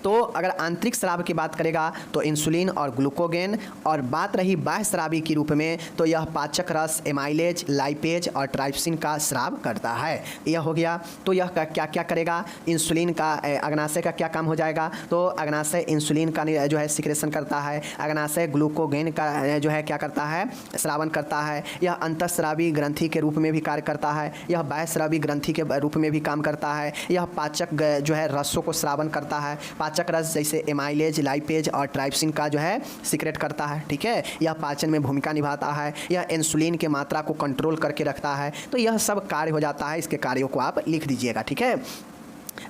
तो अगर आंतरिक स्राव की बात करेगा तो इंसुलिन और ग्लूकोगेन, और बात रही बाह्य स्रावी के रूप में तो यह पाचक रस, एमाइलेज, लाइपेज और ट्राइप्सिन का स्राव करता है। यह हो गया। तो यह क्या क्या करेगा? इंसुलिन का, अग्नाशय का क्या काम हो जाएगा? तो अग्नाशय इंसुलिन का जो है सिक्रेशन करता है, अग्नाशय ग्लूकोगेन का जो है क्या करता है? स्रावन करता है। यह अंतःस्रावी ग्रंथि के रूप में भी कार्य करता है, यह बाह्यस्रावी ग्रंथि के रूप में भी काम करता है, यह पाचक जो है रसों को स्रावन करता है, पाचक रस जैसे एमाइलेज, लाइपेज और ट्राइप्सिन का जो है सीक्रेट करता है। ठीक है, यह पाचन में भूमिका निभाता है, यह इंसुलिन के मात्रा को कंट्रोल करके रखता है। तो यह सब कार्य हो जाता है। इसके कार्यों को आप लिख दीजिएगा। ठीक है,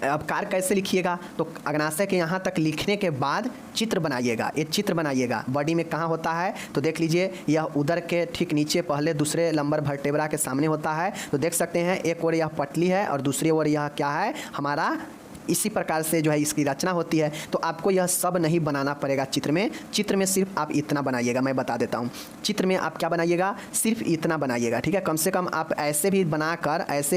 अब कार्य कैसे लिखिएगा? तो अग्नाशय के यहाँ तक लिखने के बाद चित्र बनाइएगा। ये चित्र बनाइएगा बॉडी में कहाँ होता है? तो देख लीजिए, यह उदर के ठीक नीचे पहले दूसरे लंबर वर्टेब्रा के सामने होता है। तो देख सकते हैं एक ओर यह पटली है और दूसरी ओर यह क्या है? हमारा इसी प्रकार से जो है इसकी रचना होती है। तो आपको यह सब नहीं बनाना पड़ेगा चित्र में। चित्र में सिर्फ आप इतना बनाइएगा। मैं बता देता हूँ, चित्र में आप क्या बनाइएगा? सिर्फ इतना बनाइएगा। ठीक है, कम से कम आप ऐसे भी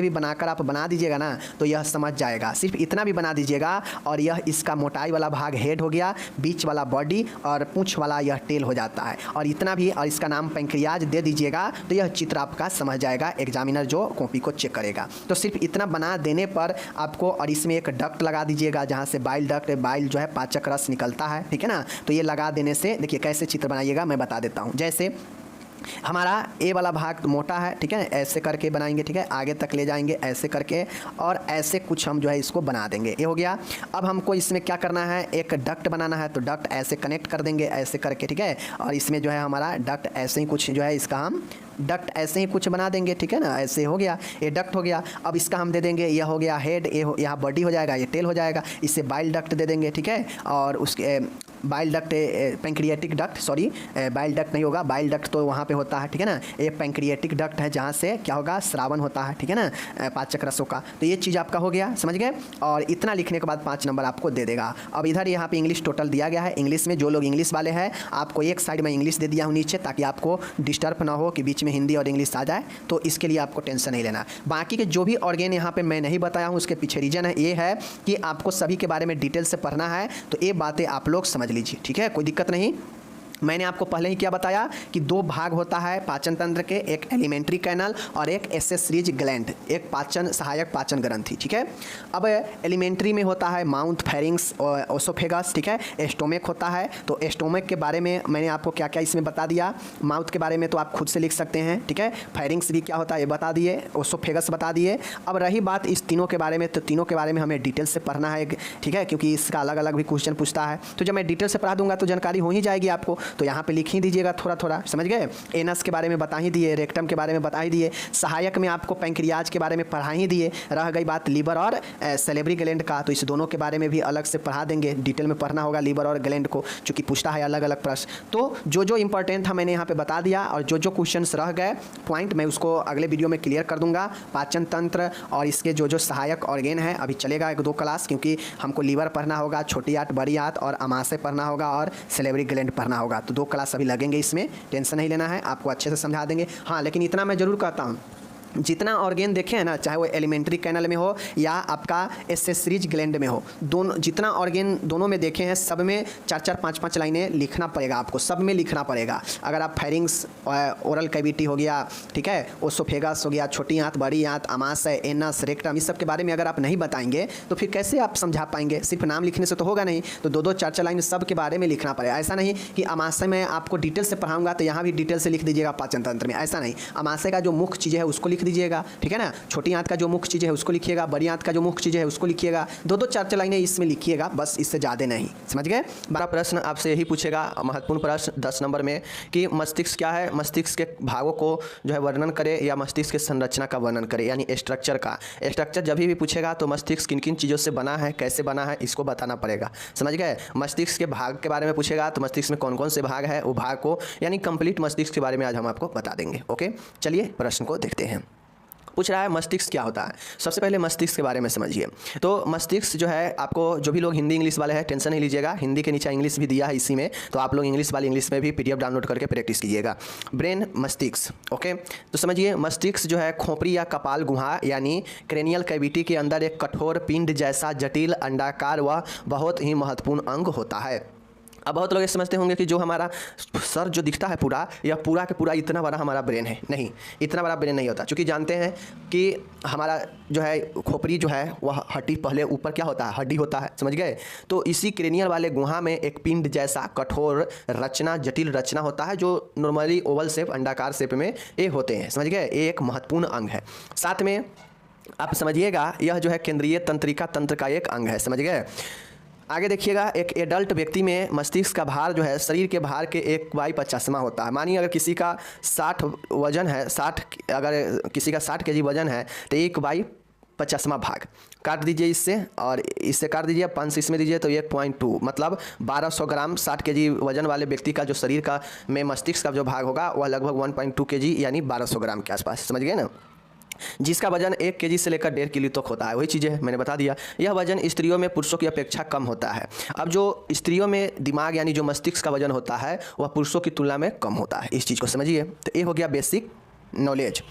बनाकर आप बना दीजिएगा ना तो यह समझ जाएगा। सिर्फ इतना भी बना दीजिएगा और यह इसका मोटाई वाला भाग हेड हो गया, बीच वाला बॉडी और पूंछ वाला यह टेल हो जाता है। और इतना भी, और इसका नाम पैंक्रियाज दे दीजिएगा तो यह चित्र आपका समझ जाएगा एग्जामिनर जो कॉपी को चेक करेगा। तो सिर्फ इतना बना देने पर आपको, और इसमें एक डक्ट लगा दीजिएगा जहाँ से बाइल जो है पाचक रस निकलता है। ठीक है ना, तो ये लगा देने से देखिए कैसे चित्र बनाइएगा मैं बता देता हूँ। जैसे हमारा ए वाला भाग तो मोटा है, ठीक है, ऐसे करके बनाएंगे। ठीक है, आगे तक ले जाएंगे ऐसे करके और ऐसे कुछ हम जो है इसको बना देंगे। ये हो गया। अब हमको इसमें क्या करना है? एक डक्ट बनाना है, तो डक्ट ऐसे कनेक्ट कर देंगे ऐसे करके। ठीक है, और इसमें जो है हमारा डक्ट ऐसे ही कुछ जो है इसका हम डक्ट ऐसे ही कुछ बना देंगे, ठीक है ना, ऐसे हो गया, ये डक्ट हो गया। अब इसका हम दे देंगे, यह हो गया हेड, ये यहाँ बॉडी हो जाएगा, ये टेल हो जाएगा, इससे बाइल डक्ट दे देंगे, ठीक है। और उसके bile duct, pancreatic duct, sorry bile duct नहीं होगा, बाइल डक्ट तो वहाँ पे होता है, ठीक है ना। ये पैंक्रियाटिक डक्ट है जहाँ से क्या होगा, स्रावन होता है, ठीक है ना, पाचक रसों का। तो ये चीज़ आपका हो गया, समझ गए। और इतना लिखने के बाद 5 नंबर आपको दे देगा। अब इधर यहाँ पे इंग्लिश टोटल दिया गया है। इंग्लिश में जो लोग इंग्लिश वाले हैं, आपको एक साइड में इंग्लिश दे दिया हूँ नीचे, ताकि आपको डिस्टर्ब ना हो कि बीच में हिंदी और इंग्लिश आ जाए, तो इसके लिए आपको टेंशन नहीं लेना। बाकी के जो भी ऑर्गेन यहाँ पे मैं नहीं बताया हूँ, उसके पीछे रीजन है, ये है कि आपको सभी के बारे में डिटेल से पढ़ना है, तो ये बातें आप लोग समझ लीजिए, ठीक है, कोई दिक्कत नहीं। मैंने आपको पहले ही क्या बताया कि 2 भाग होता है पाचन तंत्र के, एक एलिमेंट्री कैनल और एक एसेसरीज ग्लैंड, एक पाचन सहायक पाचन ग्रंथि, ठीक है। अब एलिमेंट्री में होता है माउथ, फेरिंग्स और ओसोफेगस, ठीक है। स्टोमक होता है, तो स्टोमक के बारे में मैंने आपको क्या क्या इसमें बता दिया। माउथ के बारे में तो आप खुद से लिख सकते हैं, ठीक है। फेरिंग्स भी क्या होता है ये बता दिए, ओसोफेगस बता दिए। अब रही बात इस तीनों के बारे में, तो तीनों के बारे में हमें डिटेल से पढ़ना है, ठीक है, क्योंकि इसका अलग अलग भी क्वेश्चन पूछता है। तो जब मैं डिटेल से पढ़ा दूंगा तो जानकारी हो ही जाएगी आपको, तो यहाँ पे लिख ही दीजिएगा थोड़ा थोड़ा, समझ गए। एनस के बारे में बता ही दिए, रेक्टम के बारे में बता ही दिए, सहायक में आपको पैंक्रियाज के बारे में पढ़ा ही दिए। रह गई बात लीवर और सेलेब्री ग्लैंड का, तो इस दोनों के बारे में भी अलग से पढ़ा देंगे, डिटेल में पढ़ना होगा लीवर और ग्लैंड को, चूँकि पूछता है अलग अलग प्रश्न। तो जो जो इंपॉर्टेंट था मैंने यहाँ पे बता दिया, और जो जो क्वेश्चन रह गए पॉइंट मैं उसको अगले वीडियो में क्लियर कर दूंगा। पाचन तंत्र और इसके जो जो सहायक ऑर्गेन है, अभी चलेगा 1-2 क्लास, क्योंकि हमको लीवर पढ़ना होगा, छोटी आंत, बड़ी आंत और अमाशय पढ़ना होगा, और सेलेब्री ग्लैंड पढ़ना होगा। तो 2 क्लास अभी लगेंगे, इसमें टेंशन नहीं लेना है, आपको अच्छे से समझा देंगे। हाँ, लेकिन इतना मैं जरूर कहता हूँ, जितना ऑर्गेन देखे हैं ना, चाहे वो एलिमेंट्री कैनल में हो या आपका एसेसरीज ग्लैंड में हो, दोनों जितना ऑर्गेन दोनों में देखे हैं, सब में 4-4, 5-5 लाइनें लिखना पड़ेगा आपको, सब में लिखना पड़ेगा। अगर आप फेरिंग्स, ओरल कैविटी हो गया, ठीक है, ओसोफेगस हो गया, छोटी आंत, बड़ी आंत, अमाशय, एनस, रेक्टम, इस सब के बारे में अगर आप नहीं बताएंगे तो फिर कैसे आप समझा पाएंगे। सिर्फ नाम लिखने से तो होगा नहीं, तो 2-2, 4-4 लाइन सब के बारे में लिखना पड़ेगा। ऐसा नहीं कि अमाशय में आपको डिटेल से पढ़ाऊंगा तो यहाँ भी डिटेल से लिख दीजिएगा पाचन तंत्र में, ऐसा नहीं। अमाशय का जो मुख्य चीज़ है उसको लिख दीजिएगा, ठीक है ना। छोटी आंत का जो मुख्य चीज़ है उसको लिखिएगा, बड़ी आंत का जो मुख्य चीज़ है उसको लिखिएगा, 2-2, 4-4 लाइनें इसमें लिखिएगा, बस, इससे ज़्यादा नहीं, समझ गए। बड़ा प्रश्न आपसे यही पूछेगा, महत्वपूर्ण प्रश्न 10 नंबर में, कि मस्तिष्क क्या है, मस्तिष्क के भागों को जो है वर्णन करे, या मस्तिष्क के संरचना का वर्णन करे, यानी स्ट्रक्चर का। स्ट्रक्चर जब भी पूछेगा तो मस्तिष्क किन किन चीज़ों से बना है, कैसे बना है, इसको बताना पड़ेगा, समझ गए। मस्तिष्क के भाग के बारे में पूछेगा तो मस्तिष्क में कौन कौन से भाग है, वो भाग को, यानी कंप्लीट मस्तिष्क के बारे में आज हम आपको बता देंगे। ओके, चलिए प्रश्न को देखते हैं। पूछ रहा है मस्तिष्क क्या होता है। सबसे पहले मस्तिष्क के बारे में समझिए। तो मस्तिष्क जो है, आपको जो भी लोग हिंदी इंग्लिश वाले हैं टेंशन नहीं लीजिएगा, हिंदी के नीचे इंग्लिश भी दिया है इसी में, तो आप लोग इंग्लिश वाले इंग्लिश में भी PDF डाउनलोड करके प्रैक्टिस कीजिएगा। ब्रेन, मस्तिष्क, ओके। तो समझिए, मस्तिष्क जो है खोपड़ी या कपाल गुहा यानी क्रेनियल कैविटी के अंदर एक कठोर पिंड जैसा जटिल अंडाकार व बहुत ही महत्वपूर्ण अंग होता है। अब बहुत लोग ये समझते होंगे कि जो हमारा सर जो दिखता है पूरा, या पूरा के पूरा इतना बड़ा हमारा ब्रेन है। नहीं, इतना बड़ा ब्रेन नहीं होता, क्योंकि जानते हैं कि हमारा जो है खोपड़ी जो है वह हड्डी, पहले ऊपर क्या होता है, हड्डी होता है, समझ गए। तो इसी क्रेनियल वाले गुहा में एक पिंड जैसा कठोर रचना, जटिल रचना होता है, जो नॉर्मली ओवल शेप, अंडाकार शेप में ये होते हैं, समझ गए। ये एक महत्वपूर्ण अंग है। साथ में आप समझिएगा, यह जो है केंद्रीय तंत्रिका तंत्र का एक अंग है, समझ गए। आगे देखिएगा, एक एडल्ट व्यक्ति में मस्तिष्क का भार जो है शरीर के भार के 1/50वां होता है। मानिए अगर किसी का 60 वजन है, 60, अगर किसी का 60 kg वजन है तो 1/50वां भाग काट दीजिए इससे, और इससे काट दीजिए, 5 से इसमें दीजिए तो 1.2, मतलब 1200 ग्राम 60 kg वजन वाले व्यक्ति का जो शरीर का में मस्तिष्क का जो भाग होगा वह लगभग 1.2 kg यानी 1200 ग्राम के आसपास, समझ गए ना। जिसका वजन 1 kg से लेकर 1.5 kg तक होता है, वही चीज़ें मैंने बता दिया। यह वजन स्त्रियों में पुरुषों की अपेक्षा कम होता है। अब जो स्त्रियों में दिमाग यानी जो मस्तिष्क का वजन होता है वह पुरुषों की तुलना में कम होता है, इस चीज़ को समझिए। तो ये हो गया बेसिक नॉलेज।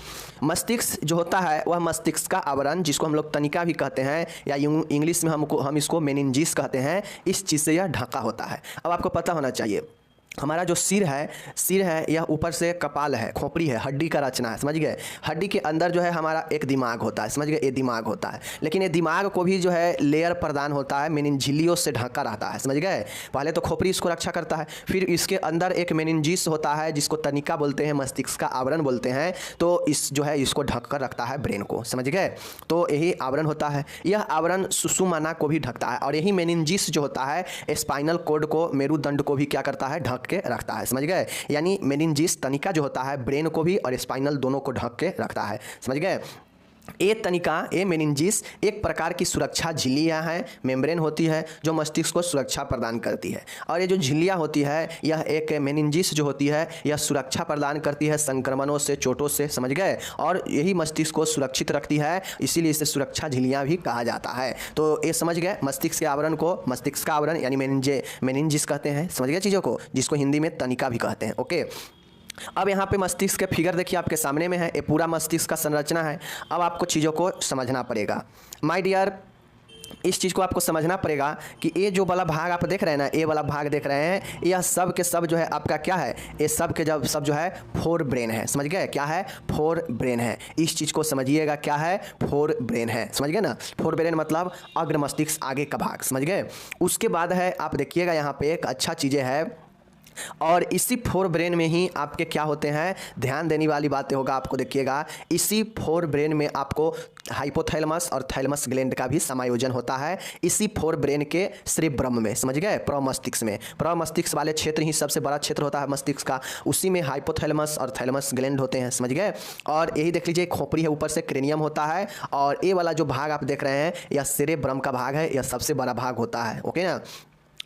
मस्तिष्क जो होता है वह मस्तिष्क का आवरण, जिसको हम लोग तनिका भी कहते हैं, या इंग्लिश में हम इसको मेनिंजिस कहते हैं, इस चीज़ से यह ढका होता है। अब आपको पता होना चाहिए, हमारा जो सिर है यह ऊपर से कपाल है, खोपड़ी है, हड्डी का रचना है, समझ गए। हड्डी के अंदर जो है हमारा एक दिमाग होता है, समझ गए, ये दिमाग होता है। लेकिन ये दिमाग को भी जो है लेयर प्रदान होता है, मेनिंजिलियो से ढका रहता है, समझ गए। पहले तो खोपड़ी इसको रक्षा करता है, फिर इसके अंदर एक मेनिंजिस होता है जिसको तनिका बोलते हैं, मस्तिष्क का आवरण बोलते हैं। तो इस जो है इसको ढक कर रखता है ब्रेन को, समझ गए। तो यही आवरण होता है। यह आवरण सुषुम्ना को भी ढकता है, और यही मेनिंजिस जो होता है स्पाइनल कॉर्ड को, मेरुदंड को भी क्या करता है, ढक ढक के रखता है, समझ गए। यानी मेनिंजिस तनिका जो होता है ब्रेन को भी और स्पाइनल दोनों को ढक के रखता है, समझ गए। ये तनिका, ये मेनिंजिस एक प्रकार की सुरक्षा झिल्लियाँ हैं, मेम्ब्रेन होती है जो मस्तिष्क को सुरक्षा प्रदान करती है। और ये जो झिल्लियाँ होती है, यह एक मेनिंजिस जो होती है यह सुरक्षा प्रदान करती है संक्रमणों से, चोटों से, समझ गए। और यही मस्तिष्क को सुरक्षित रखती है, इसीलिए इसे सुरक्षा झिल्लियाँ भी कहा जाता है। तो ये समझ गए, मस्तिष्क के आवरण को मस्तिष्क का आवरण यानी मेनिंजिस कहते हैं, समझ गए चीज़ों को, जिसको हिंदी में तनिका भी कहते हैं। ओके, अब यहाँ पे मस्तिष्क के फिगर देखिए आपके सामने में है, ये पूरा मस्तिष्क का संरचना है। अब आपको चीज़ों को समझना पड़ेगा माय डियर, इस चीज़ को आपको समझना पड़ेगा कि ये जो वाला भाग आप देख रहे हैं ना, ये वाला भाग देख रहे हैं, यह सब के सब जो है आपका क्या है, ये सब के जब सब जो है फोर ब्रेन है, समझ गए। क्या है? फोर ब्रेन है। इस चीज़ को समझिएगा, क्या है? फोर ब्रेन है, समझ गए ना। फोर ब्रेन मतलब अग्र मस्तिष्क, आगे का भाग, समझ गए। उसके बाद है, आप देखिएगा यहाँ पे एक अच्छा चीज़ें है, और इसी फोर ब्रेन में ही आपके क्या होते हैं, ध्यान देने वाली बातें होगा आपको, देखिएगा इसी फोर ब्रेन में आपको हाइपोथैलेमस और थैलेमस ग्लैंड का भी समायोजन होता है, इसी फोर ब्रेन के सेरेब्रम में, समझ गए, प्रमस्तिष्क में। प्रमस्तिष्क वाले क्षेत्र ही सबसे बड़ा क्षेत्र होता है मस्तिष्क का, उसी में हाइपोथैलेमस और थैलेमस ग्लैंड होते हैं, समझ गए। और यही देख लीजिए, खोपड़ी है, ऊपर से क्रेनियम होता है, और ये वाला जो भाग आप देख रहे हैं यह सेरेब्रम का भाग है, यह सबसे बड़ा भाग होता है। ओके ना,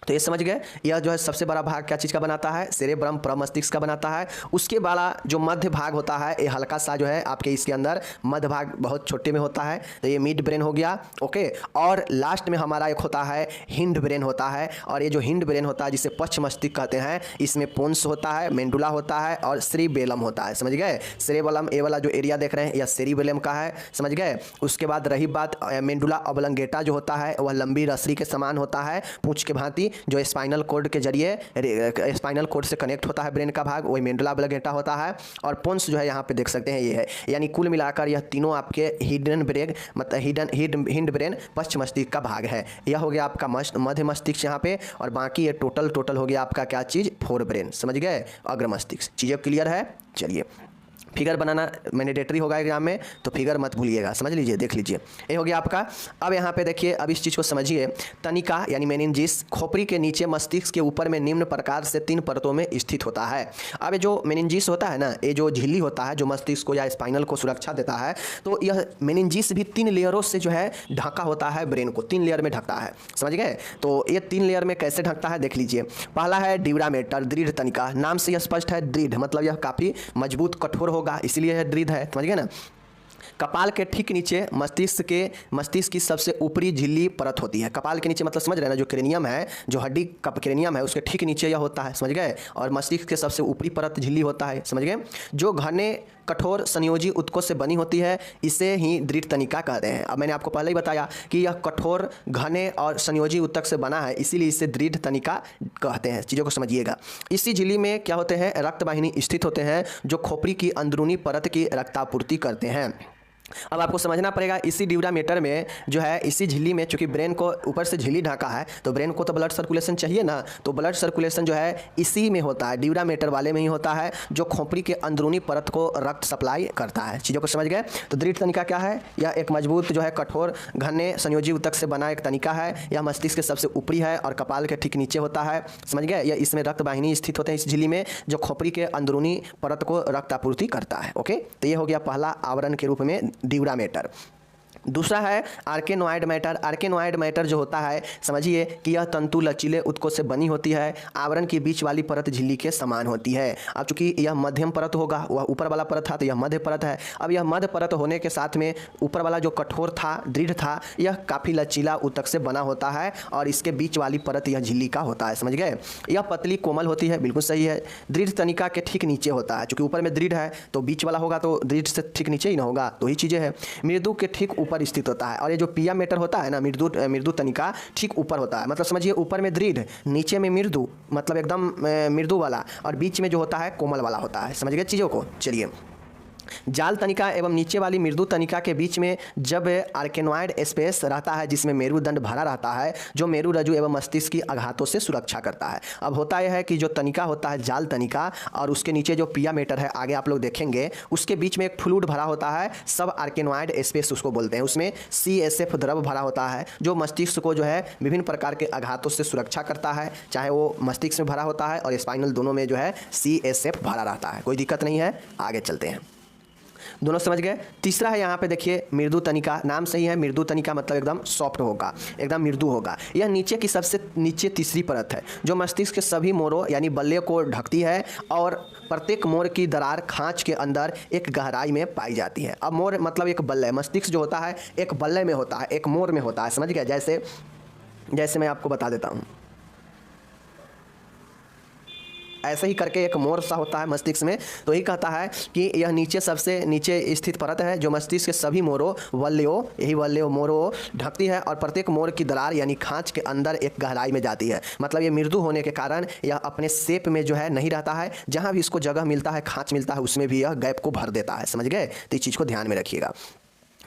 तो ये समझ गए, यह जो है सबसे बड़ा भाग क्या चीज़ का बनाता है, सेरेब्रम प्रमस्तिष्क का बनाता है। उसके वाला जो मध्य भाग होता है, ये हल्का सा जो है आपके इसके अंदर मध्य भाग बहुत छोटे में होता है, तो ये मिड ब्रेन हो गया। ओके, और लास्ट में हमारा एक होता है हिंड ब्रेन होता है, और ये जो हिंड ब्रेन होता है जिसे पश्च मस्तिष्क कहते हैं, इसमें पोन्स होता है, मेंडुला होता है और सेरिबेलम होता है, समझ गए। सेरिबेलम, ये वाला जो एरिया देख रहे हैं यह सेरिबेलम का है, समझ गए। उसके बाद रही बात मेंडुला ऑब्लंगेटा जो होता है, वह लंबी रस्सी के समान होता है, पूंछ के भांति, जो स्पाइनल कोड के जरिए स्पाइनल कोड से कनेक्ट होता है ब्रेन का भाग, वही मेंडुला ऑब्लंगेटा होता है। और पोन्स जो है यहाँ पे देख सकते हैं ये है, यानी कुल मिलाकर यह तीनों आपके हिडन ब्रेन, मतलब हिंड ब्रेन पश्च मस्तिष्क का भाग है। यह हो गया आपका मध्य मस्तिष्क यहाँ पे, और बाकी ये टोटल हो गया आपका क्या चीज़, फोर ब्रेन, समझ गए, अग्र मस्तिष्क। चीज़ें क्लियर है? चलिए, फिगर बनाना मैंडेटरी होगा एग्जाम में, तो फिगर मत भूलिएगा, समझ लीजिए, देख लीजिए, ये हो गया आपका। अब यहाँ पे देखिए, अब इस चीज़ को समझिए, तनिका यानी मेनिंजिस खोपड़ी के नीचे मस्तिष्क के ऊपर में निम्न प्रकार से 3 परतों में स्थित होता है। अब जो मेनिंजिस होता है ना, ये जो झिल्ली होता है जो मस्तिष्क को या स्पाइनल को सुरक्षा देता है, तो यह मेनिंजिस भी 3 लेयरों से जो है ढका होता है, ब्रेन को 3 लेयर में ढकता है, समझ गए। तो ये 3 लेयर में कैसे ढकता है देख लीजिए। पहला है ड्यूरामेटर, दृढ़ तनिका, नाम से यह स्पष्ट है, दृढ़ मतलब यह काफ़ी मजबूत कठोर होगा, इसलिए यह दृढ़ है, समझ गए ना। कपाल के ठीक नीचे मस्तिष्क की सबसे ऊपरी झिल्ली परत होती है। कपाल के नीचे मतलब समझ रहे हैं ना, जो क्रेनियम है, जो हड्डी का क्रेनियम है, उसके ठीक नीचे यह होता है, समझ गए। और मस्तिष्क के सबसे ऊपरी परत झिल्ली होता है, समझ गए, जो घने कठोर संयोजी ऊतकों से बनी होती है, इसे ही दृढ़ तनिका कहते हैं। अब मैंने आपको पहले ही बताया कि यह कठोर, घने और संयोजी ऊतक से बना है, इसीलिए इसे दृढ़ तनिका कहते हैं। चीज़ों को समझिएगा। इसी झिल्ली में क्या होते हैं, रक्त वाहिनी स्थित होते हैं, जो खोपड़ी की अंदरूनी परत की रक्तापूर्ति करते हैं। अब आपको समझना पड़ेगा, इसी ड्यूरामेटर में जो है, इसी झिल्ली में, चूंकि ब्रेन को ऊपर से झिल्ली ढका है, तो ब्रेन को तो ब्लड सर्कुलेशन चाहिए ना, तो ब्लड सर्कुलेशन जो है इसी में होता है, ड्यूरामेटर वाले में ही होता है, जो खोपड़ी के अंदरूनी परत को रक्त सप्लाई करता है। चीज़ों को समझ गए। तो दृढ़ तनिका क्या है, यह एक मजबूत जो है कठोर घने संयोजी ऊतक से बना एक तनिका है। यह मस्तिष्क के सबसे ऊपरी है और कपाल के ठीक नीचे होता है, समझ गए। यह इसमें रक्त वाहिनी स्थित होते हैं इस झिल्ली में, जो खोपड़ी के अंदरूनी परत को रक्तापूर्ति करता है। ओके, तो ये हो गया पहला आवरण के रूप में ड्यूरामेटर। दूसरा है आर्केनोइड मैटर। आर्केनोइड मैटर जो होता है, समझिए कि यह तंतु लचीले ऊतकों से बनी होती है, आवरण के बीच वाली परत झिल्ली के समान होती है। अब चूंकि यह मध्यम परत होगा, वह ऊपर वाला परत था, तो यह मध्य परत है। अब यह मध्य परत होने के साथ में ऊपर वाला जो कठोर था, दृढ़ था, यह काफ़ी लचीला ऊतक से बना होता है, और इसके बीच वाली परत यह झिल्ली का होता है, समझ गए। यह पतली कोमल होती है, बिल्कुल सही है। दृढ़ तनिका के ठीक नीचे होता है, चूंकि ऊपर में दृढ़ है तो बीच वाला होगा तो दृढ़ से ठीक नीचे ही ना होगा, तो ही चीज़ें हैं। मृदु के ठीक ऊपर स्थित होता है, और ये जो पिया मेटर होता है ना, मृदु तनिका ठीक ऊपर होता है, मतलब समझिए ऊपर में दृढ़, नीचे में मृदु, मतलब एकदम मृदु वाला, और बीच में जो होता है कोमल वाला होता है, समझ गए चीज़ों को। चलिए, जाल तनिका एवं नीचे वाली मृदु तनिका के बीच में जब आर्केनॉइड स्पेस रहता है जिसमें मेरुदंड भरा रहता है जो मेरु रज्जु एवं मस्तिष्क की आघातों से सुरक्षा करता है। अब होता यह है कि जो तनिका होता है जाल तनिका और उसके नीचे जो पिया मेटर है आगे आप लोग देखेंगे उसके बीच में एक फ्लूइड भरा होता है, सब आर्केनॉइड स्पेस उसको बोलते हैं। उसमें CSF द्रव भरा होता है जो मस्तिष्क को जो है विभिन्न प्रकार के आघातों से सुरक्षा करता है, चाहे वो मस्तिष्क में भरा होता है और स्पाइनल दोनों में जो है CSF भरा रहता है। कोई दिक्कत नहीं है, आगे चलते हैं। दोनों समझ गए। तीसरा है यहाँ पे देखिए मृदु तनिका, नाम सही है मृदु तनिका मतलब एकदम सॉफ्ट होगा, एकदम मृदु होगा। यह नीचे की सबसे नीचे तीसरी परत है जो मस्तिष्क के सभी मोरों यानी बल्ले को ढकती है और प्रत्येक मोर की दरार खांच के अंदर एक गहराई में पाई जाती है। अब मोर मतलब एक बल्ले, मस्तिष्क जो होता है एक बल्ले में होता है, एक मोर में होता है, समझ गया। जैसे मैं आपको बता देता हूँ, ऐसे ही करके एक मोर सा होता है मस्तिष्क में। तो यही कहता है कि यह नीचे सबसे नीचे स्थित परत है जो मस्तिष्क के सभी मोरों वल्लियों, यही वल्लियों मोरों ढकती है और प्रत्येक मोर की दरार यानी खांच के अंदर एक गहराई में जाती है। मतलब ये मृदु होने के कारण यह अपने शेप में जो है नहीं रहता है, जहाँ भी इसको जगह मिलता है खांच मिलता है उसमें भी यह गैप को भर देता है, समझ गए। तो इस चीज़ को ध्यान में रखिएगा।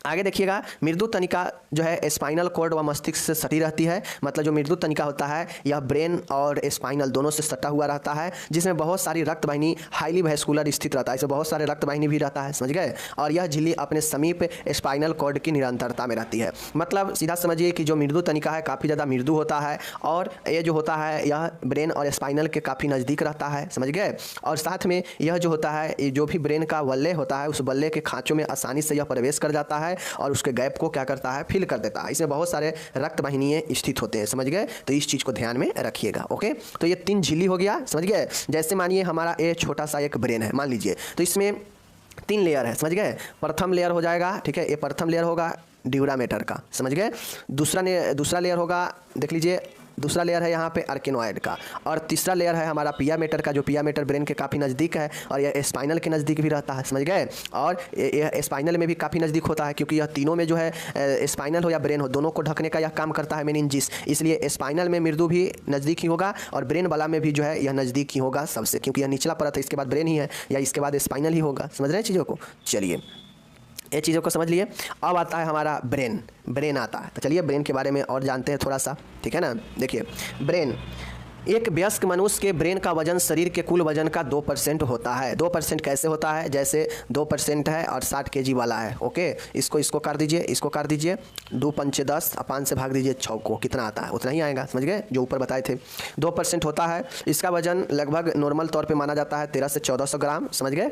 आगे देखिएगा, मृदु तनिका जो है स्पाइनल कॉर्ड व मस्तिष्क से सटी रहती है। मतलब जो मृदु तनिका होता है यह ब्रेन और स्पाइनल दोनों से सटा हुआ रहता है, जिसमें बहुत सारी रक्त वाहिनी हाईली वैस्कुलर स्थित रहता है, इसमें बहुत सारे रक्त वाहिनी भी रहता है, समझ गए। और यह झिल्ली अपने समीप स्पाइनल कॉर्ड की निरंतरता में रहती है। मतलब सीधा समझिए कि जो मृदु तनिका है काफ़ी ज़्यादा मृदु होता है और ये जो होता है यह ब्रेन और स्पाइनल के काफ़ी नज़दीक रहता है, समझ गए। और साथ में यह जो होता है जो भी ब्रेन का बल्ले होता है उस बल्ले के खाँचों में आसानी से यह प्रवेश कर जाता है और उसके गैप को क्या करता है, फिल कर देता है। इसमें बहुत सारे रक्त वाहिनियाँ स्थित होते हैं, समझ गए। तो इस चीज़ को ध्यान में रखिएगा। ओके, तो ये 3 झिल्ली हो गया, समझ गए। जैसे मानिए हमारा ये छोटा सा एक ब्रेन है मान लीजिए, तो इसमें 3 लेयर है, समझ गए। प्रथम लेयर हो जाएगा, ठीक है, ये प्रथम लेयर होगा ड्यूरा मेटर का, समझ गए। दूसरा लेयर होगा, देख लीजिए दूसरा लेयर है यहाँ पे आर्केनॉइड का, और तीसरा लेयर है हमारा पिया मेटर का, जो पिया मेटर ब्रेन के काफ़ी नज़दीक है और यह स्पाइनल के नज़दीक भी रहता है, समझ गए। और यह स्पाइनल में भी काफ़ी नज़दीक होता है क्योंकि यह तीनों में जो है स्पाइनल हो या ब्रेन हो दोनों को ढकने का यह काम करता है मेनिंजिस, इसलिए स्पाइनल में मृदु भी नज़दीक ही होगा और ब्रेन वाला में भी जो है यह नज़दीक ही होगा सबसे, क्योंकि यह निचला परत है, इसके बाद ब्रेन ही है या इसके बाद स्पाइनल ही होगा, समझ रहे हैं चीज़ों को। चलिए ये चीज़ों को समझ लिए। अब आता है हमारा ब्रेन आता है, तो चलिए ब्रेन के बारे में और जानते हैं थोड़ा सा, ठीक है ना। देखिए ब्रेन, एक वयस्क मनुष्य के ब्रेन का वजन शरीर के कुल वजन का 2% होता है। 2% कैसे होता है, जैसे 2% है और 60 kg वाला है, ओके, इसको काट दीजिए 2 पंचे 10, 5 से भाग दीजिए 6 को, कितना आता है उतना ही आएगा, समझ गए, जो ऊपर बताए थे। 2% होता है, इसका वजन लगभग नॉर्मल तौर पे माना जाता है 1300 से 1400 ग्राम, समझ गए।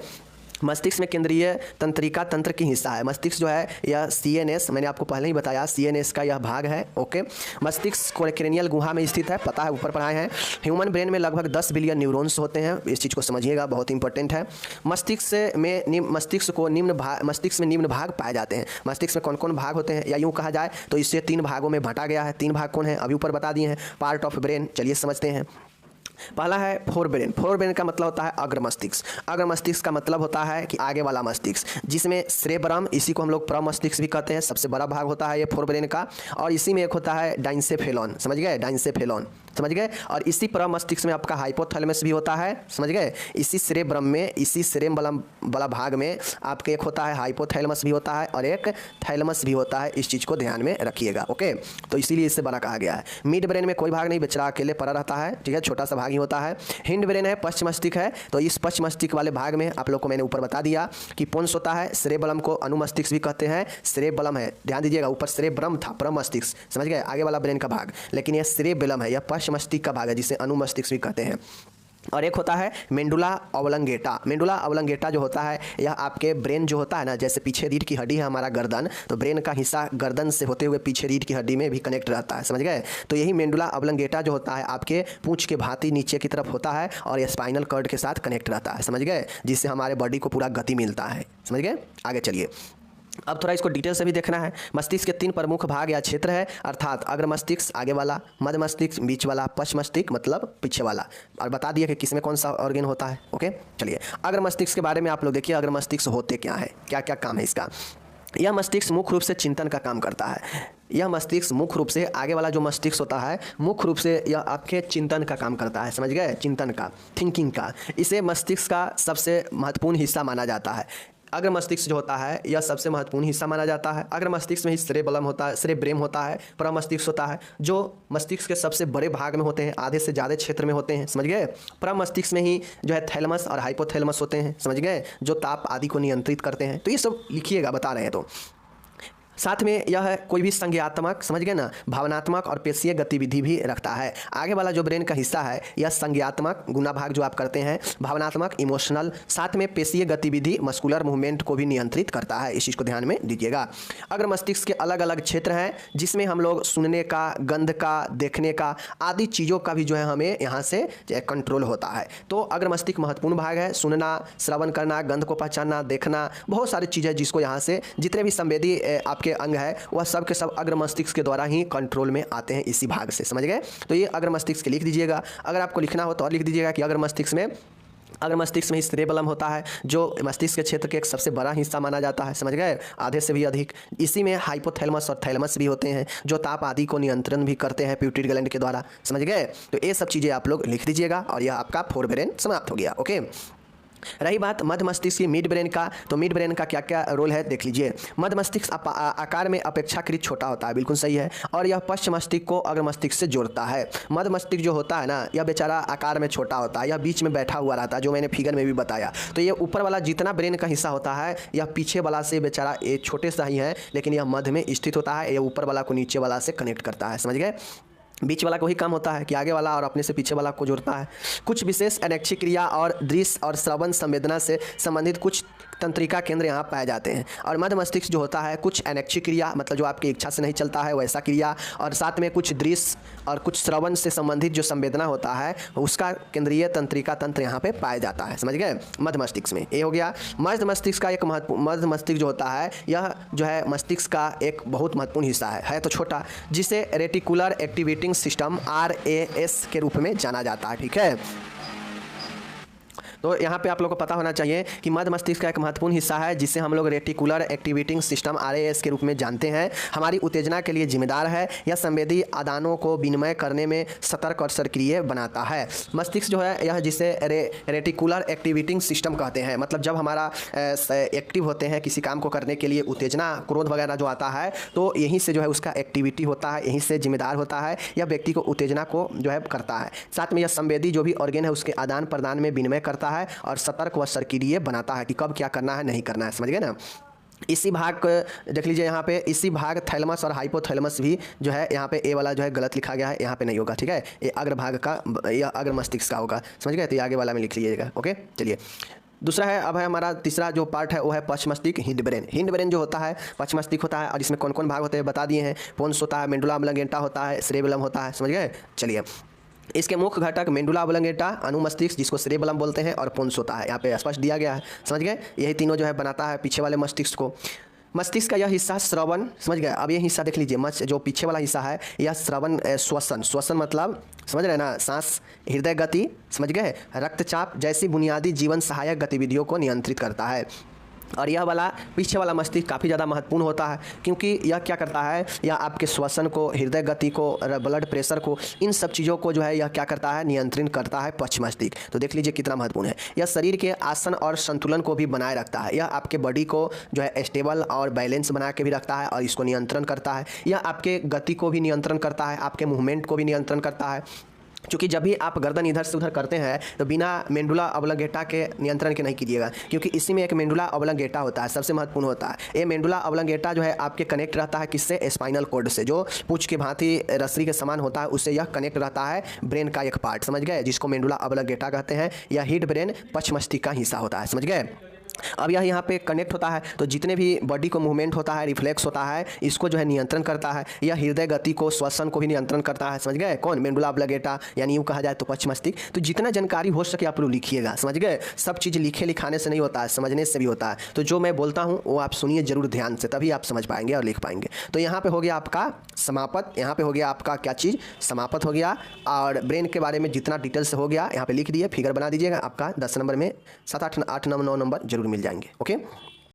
मस्तिष्क में केंद्रीय तंत्रिका तंत्र की हिस्सा है। मस्तिष्क जो है यह CNS, मैंने आपको पहले ही बताया CNS का यह भाग है, ओके। मस्तिष्क क्रेनियल गुहा में स्थित है, पता है, ऊपर पढ़ाए हैं। ह्यूमन ब्रेन में लगभग 10 बिलियन न्यूरॉन्स होते हैं, इस चीज़ को समझिएगा, बहुत इंपॉर्टेंट है। मस्तिष्क में निम्न भाग पाए जाते हैं। मस्तिष्क में कौन कौन भाग होते हैं, या यूँ कहा जाए तो इससे 3 भागों में बांटा गया है। 3 भाग कौन है, अभी ऊपर बता दिए हैं, पार्ट ऑफ ब्रेन। चलिए समझते हैं। पहला है फोरब्रेन। फोरब्रेन का मतलब होता है अग्र मस्तिष्क। अग्र मस्तिष्क का मतलब होता है कि आगे वाला मस्तिष्क, जिसमें सेरेब्रम, इसी को हम लोग प्रमस्तिष्क भी कहते हैं, सबसे बड़ा भाग होता है ये फोरब्रेन का। और इसी में एक होता है डाइंसेफेलॉन, समझ गए, डाइंसेफेलॉन, समझ गए। और इसी प्रमस्तिष्क में आपका हाइपोथैलेमस भी होता है, समझ गए। इसी सेरेब्रम में, इसी सेरेब्रम वाला भाग में आपके एक होता है हाइपोथैलेमस भी होता है और एक थैलेमस भी होता है, इस चीज़ को ध्यान में रखिएगा, ओके। तो इसीलिए इससे बड़ा कहा गया है। मिड ब्रेन में कोई भाग नहीं, बेचारा अकेले पड़ा रहता है, ठीक है, छोटा सा भाग ही होता है। हिंड ब्रेन है, पश्च मस्तिष्क है, तो इस पश्च मस्तिष्क वाले भाग में आप लोग को मैंने ऊपर बता दिया कि पोन्स होता है। सेरेबलम को अनुमस्तिष्क भी कहते हैं, सेरेबलम है, ध्यान दीजिएगा, ऊपर सेरेब्रम था, प्रमस्तिष्क, समझ गए, आगे वाला ब्रेन का भाग, लेकिन यह सेरेबेलम है, यह पश्च मस्तिष्क का भाग है जिसे अनुमस्तिष्क भी कहते हैं। और एक होता है मेंडुला ऑबलंगेटा। मेंडुला ऑबलंगेटा जो होता है यह आपके ब्रेन जो होता है ना, जैसे पीछे रीढ़ की हड्डी है हमारा गर्दन, तो ब्रेन का हिस्सा गर्दन से होते हुए पीछे रीढ़ की हड्डी में भी कनेक्ट रहता है, समझ गए। तो यही मेंडुला ऑबलंगेटा जो होता है आपके पूंछ के भांति नीचे की तरफ होता है और यह स्पाइनल कॉर्ड के साथ कनेक्ट रहता है, समझ गए, जिससे हमारे बॉडी को पूरा गति मिलता है, समझ गए। आगे चलिए, अब थोड़ा इसको डिटेल से भी देखना है। मस्तिष्क के 3 प्रमुख भाग या क्षेत्र है, अर्थात अग्र मस्तिष्क आगे वाला, मध्य मस्तिष्क बीच वाला, पश्च मस्तिष्क मतलब पीछे वाला, और बता दिया कि किसमें कौन सा ऑर्गन होता है, ओके। चलिए अग्र मस्तिष्क के बारे में आप लोग देखिए, अग्र मस्तिष्क होते क्या है, क्या क्या काम है इसका। यह मस्तिष्क मुख्य रूप से चिंतन का काम करता है। यह मस्तिष्क मुख्य रूप से, आगे वाला जो मस्तिष्क होता है मुख्य रूप से यह आपके चिंतन का काम करता है, समझ गए, चिंतन का, थिंकिंग का। इसे मस्तिष्क का सबसे महत्वपूर्ण हिस्सा माना जाता है। अग्र मस्तिष्क जो होता है यह सबसे महत्वपूर्ण हिस्सा माना जाता है। अग्र मस्तिष्क में ही सेरेबेलम होता है, सेरेब्रम होता है, प्रमस्तिष्क होता है, जो मस्तिष्क के सबसे बड़े भाग में होते हैं, आधे से ज़्यादा क्षेत्र में होते हैं, समझ गए। प्रमस्तिष्क में ही जो है थैलमस और हाइपोथैलमस होते हैं, समझ गए, जो ताप आदि को नियंत्रित करते हैं। तो ये सब लिखिएगा, बता रहे हैं। तो साथ में यह कोई भी संज्ञात्मक, समझ गए ना, भावनात्मक और पेशीय गतिविधि भी रखता है। आगे वाला जो ब्रेन का हिस्सा है यह संज्ञात्मक गुना भाग जो आप करते हैं, भावनात्मक इमोशनल, साथ में पेशीय गतिविधि मस्कुलर मूवमेंट को भी नियंत्रित करता है। इस चीज़ को ध्यान में दीजिएगा। अग्र मस्तिष्क के अलग अलग क्षेत्र हैं जिसमें हम लोग सुनने का, गंध का, देखने का आदि चीज़ों का भी जो है हमें यहाँ से कंट्रोल होता है। तो अग्र मस्तिष्क महत्वपूर्ण भाग है। सुनना, श्रवण करना, गंध को पहचानना, देखना, बहुत सारी चीज़ें जिसको यहाँ से जितने भी संवेदी आपके अंग है वह सब के सब अग्र मस्तिष्क के द्वारा ही कंट्रोल में आते हैं, इसी भाग से, समझ गए। तो ये अग्र मस्तिष्क लिख दीजिएगा। अगर आपको लिखना हो तो और लिख दीजिएगा कि अग्र मस्तिष्क में ही सेरेबेलम होता है, जो मस्तिष्क के क्षेत्र के एक सबसे बड़ा हिस्सा माना जाता है, समझ गए, आधे से भी अधिक। इसी में हाइपोथैलेमस और थैलेमस भी होते हैं जो ताप आदि को नियंत्रण भी करते हैं पिट्यूटरी ग्लैंड के द्वारा, समझ गए। तो ये सब चीज़ें आप लोग लिख दीजिएगा और यह आपका फोर ब्रेन समाप्त हो गया। ओके, रही बात मध्य मस्तिष्क की, मिड ब्रेन का, तो मिड ब्रेन का क्या क्या रोल है देख लीजिए। मध्य मस्तिष्क आकार में अपेक्षाकृत छोटा होता है, बिल्कुल सही है, और यह पश्च मस्तिष्क को अग्र मस्तिष्क से जोड़ता है। मध्य मस्तिष्क जो होता है ना, यह बेचारा आकार में छोटा होता है, यह बीच में बैठा हुआ रहता है, जो मैंने फिगर में भी बताया। तो ये ऊपर वाला जितना ब्रेन का हिस्सा होता है यह पीछे वाला से बेचारा ये छोटे सा ही है, लेकिन यह मध्य में स्थित होता है। यह ऊपर वाला को नीचे वाला से कनेक्ट करता है, समझ गए। बीच वाला को ही काम होता है कि आगे वाला और अपने से पीछे वाला को जोड़ता है। कुछ विशेष अनैच्छिक क्रिया और दृश्य और श्रवण संवेदना से संबंधित कुछ तंत्रिका केंद्र यहाँ पाए जाते हैं। और मध्य मस्तिष्क जो होता है कुछ अनैच्छिक क्रिया, मतलब जो आपकी इच्छा से नहीं चलता है वैसा क्रिया, और साथ में कुछ दृश्य और कुछ श्रवण से संबंधित जो संवेदना होता है उसका केंद्रीय तंत्रिका तंत्र यहाँ पे पाया जाता है, समझ गए, मध्य मस्तिष्क में। ये हो गया मध्य मस्तिष्क का एक मध्य मस्तिष्क जो होता है यह जो है मस्तिष्क का एक बहुत महत्वपूर्ण हिस्सा है तो छोटा, जिसे रेटिकुलर एक्टिवेटिंग सिस्टम RAS के रूप में जाना जाता है, ठीक है। तो यहाँ पे आप लोग को पता होना चाहिए कि मध्य मस्तिष्क का एक महत्वपूर्ण हिस्सा है जिसे हम लोग रेटिकुलर एक्टिवेटिंग सिस्टम RAS के रूप में जानते हैं। हमारी उत्तेजना के लिए जिम्मेदार है। यह संवेदी आदानों को विनिमय करने में सतर्क और सक्रिय बनाता है। मस्तिष्क जो है यह जिसे रेटिकुलर एक्टिवेटिंग सिस्टम कहते हैं, मतलब जब हमारा एक्टिव होते हैं किसी काम को करने के लिए, उत्तेजना, क्रोध वगैरह जो आता है तो यहीं से जो है उसका एक्टिविटी होता है, यहीं से जिम्मेदार होता है। यह व्यक्ति को उत्तेजना को जो है करता है। साथ में यह संवेदी जो भी ऑर्गेन है उसके आदान प्रदान में विनिमय करता है और सतर्क व सक्रिय बनाता है कि कब क्या करना है, नहीं करना है, समझ गए ना। इसी भाग देख लीजिए, यहाँ पे इसी भाग थैलेमस और हाइपोथैलेमस भी जो है यहाँ पे ए वाला जो है गलत लिखा गया है, यहाँ पे नहीं होगा, ठीक है। ये अग्र भाग का, यह अग्र मस्तिष्क का होगा, समझ गए। तो ये आगे वाला में लिख लीजिएगा। ओके, चलिए दूसरा है, अब है हमारा तीसरा जो पार्ट है वो है पश्च मस्तिष्क, हिंड ब्रेन। हिंड ब्रेन जो होता है पश्च मस्तिष्क होता है और इसमें कौन कौन भाग होते हैं बता दिए हैं। पोन्स होता है, मेंडुला ऑब्लंगेटा होता है, सेरेबेलम होता है, समझ गए। चलिए इसके मुख्य घटक मेंडुला ऑब्लंगेटा, अनुमस्तिष्क जिसको सेरेबेलम बोलते हैं, और पोन्स होता है, यहाँ पे स्पष्ट दिया गया है, समझ गए। यही तीनों जो है बनाता है पीछे वाले मस्तिष्क को। मस्तिष्क का यह हिस्सा श्रवण, समझ गए। अब ये हिस्सा देख लीजिए, जो पीछे वाला हिस्सा है यह श्रवण, श्वसन मतलब समझ रहे हैं ना, सांस, हृदय गति, समझ गए, रक्तचाप जैसी बुनियादी जीवन सहायक गतिविधियों को नियंत्रित करता है। और यह वाला पीछे वाला मस्तिष्क काफ़ी ज़्यादा महत्वपूर्ण होता है क्योंकि यह क्या करता है, यह आपके श्वसन को, हृदय गति को, ब्लड प्रेशर को, इन सब चीज़ों को जो है यह क्या करता है, नियंत्रित करता है पश्च मस्तिष्क। तो देख लीजिए कितना महत्वपूर्ण है। यह शरीर के आसन और संतुलन को भी बनाए रखता है। यह आपके बॉडी को जो है स्टेबल और बैलेंस बना के भी रखता है और इसको नियंत्रण करता है। यह आपके गति को भी नियंत्रण करता है, आपके मूवमेंट को भी नियंत्रण करता है। क्योंकि जब भी आप गर्दन इधर से उधर करते हैं तो बिना मेंडुला ऑब्लंगेटा के नियंत्रण के नहीं कीजिएगा, क्योंकि इसी में एक मेंडुला ऑब्लंगेटा होता है, सबसे महत्वपूर्ण होता है। ये मेंडुला ऑब्लंगेटा जो है आपके कनेक्ट रहता है किससे, स्पाइनल कॉर्ड से, जो पूंछ की भांति रस्सी के समान होता है, उससे यह कनेक्ट रहता है ब्रेन का एक पार्ट, समझ गए, जिसको मेंडुला ऑब्लंगेटा कहते हैं। यह हिड ब्रेन पश्च मस्तिष्क का हिस्सा होता है, समझ गए। अब यह यहाँ पे कनेक्ट होता है तो जितने भी बॉडी को मूवमेंट होता है, रिफ्लेक्स होता है, इसको जो है नियंत्रण करता है। यह हृदय गति को, श्वसन को भी नियंत्रण करता है, समझ गए। कौन, मेंडुला ऑब्लंगेटा, यानी यूँ कहा जाए तो पश्च मस्तिष्क। तो जितना जानकारी हो सके आप लोग लिखिएगा, समझ गए। सब चीज़ लिखाने से नहीं होता है, समझने से भी होता है। तो जो मैं बोलता हूँ वो आप सुनिए जरूर ध्यान से, तभी आप समझ पाएंगे और लिख पाएंगे। तो यहाँ पे हो गया आपका समापत, यहाँ पे हो गया आपका क्या चीज़, समापत हो गया। और ब्रेन के बारे में जितना डिटेल से हो गया यहाँ पे लिख दिए, फिगर बना दीजिएगा। आपका 10 नंबर में 7, 8, 9 नंबर जरूर मिल जाएंगे। ओके।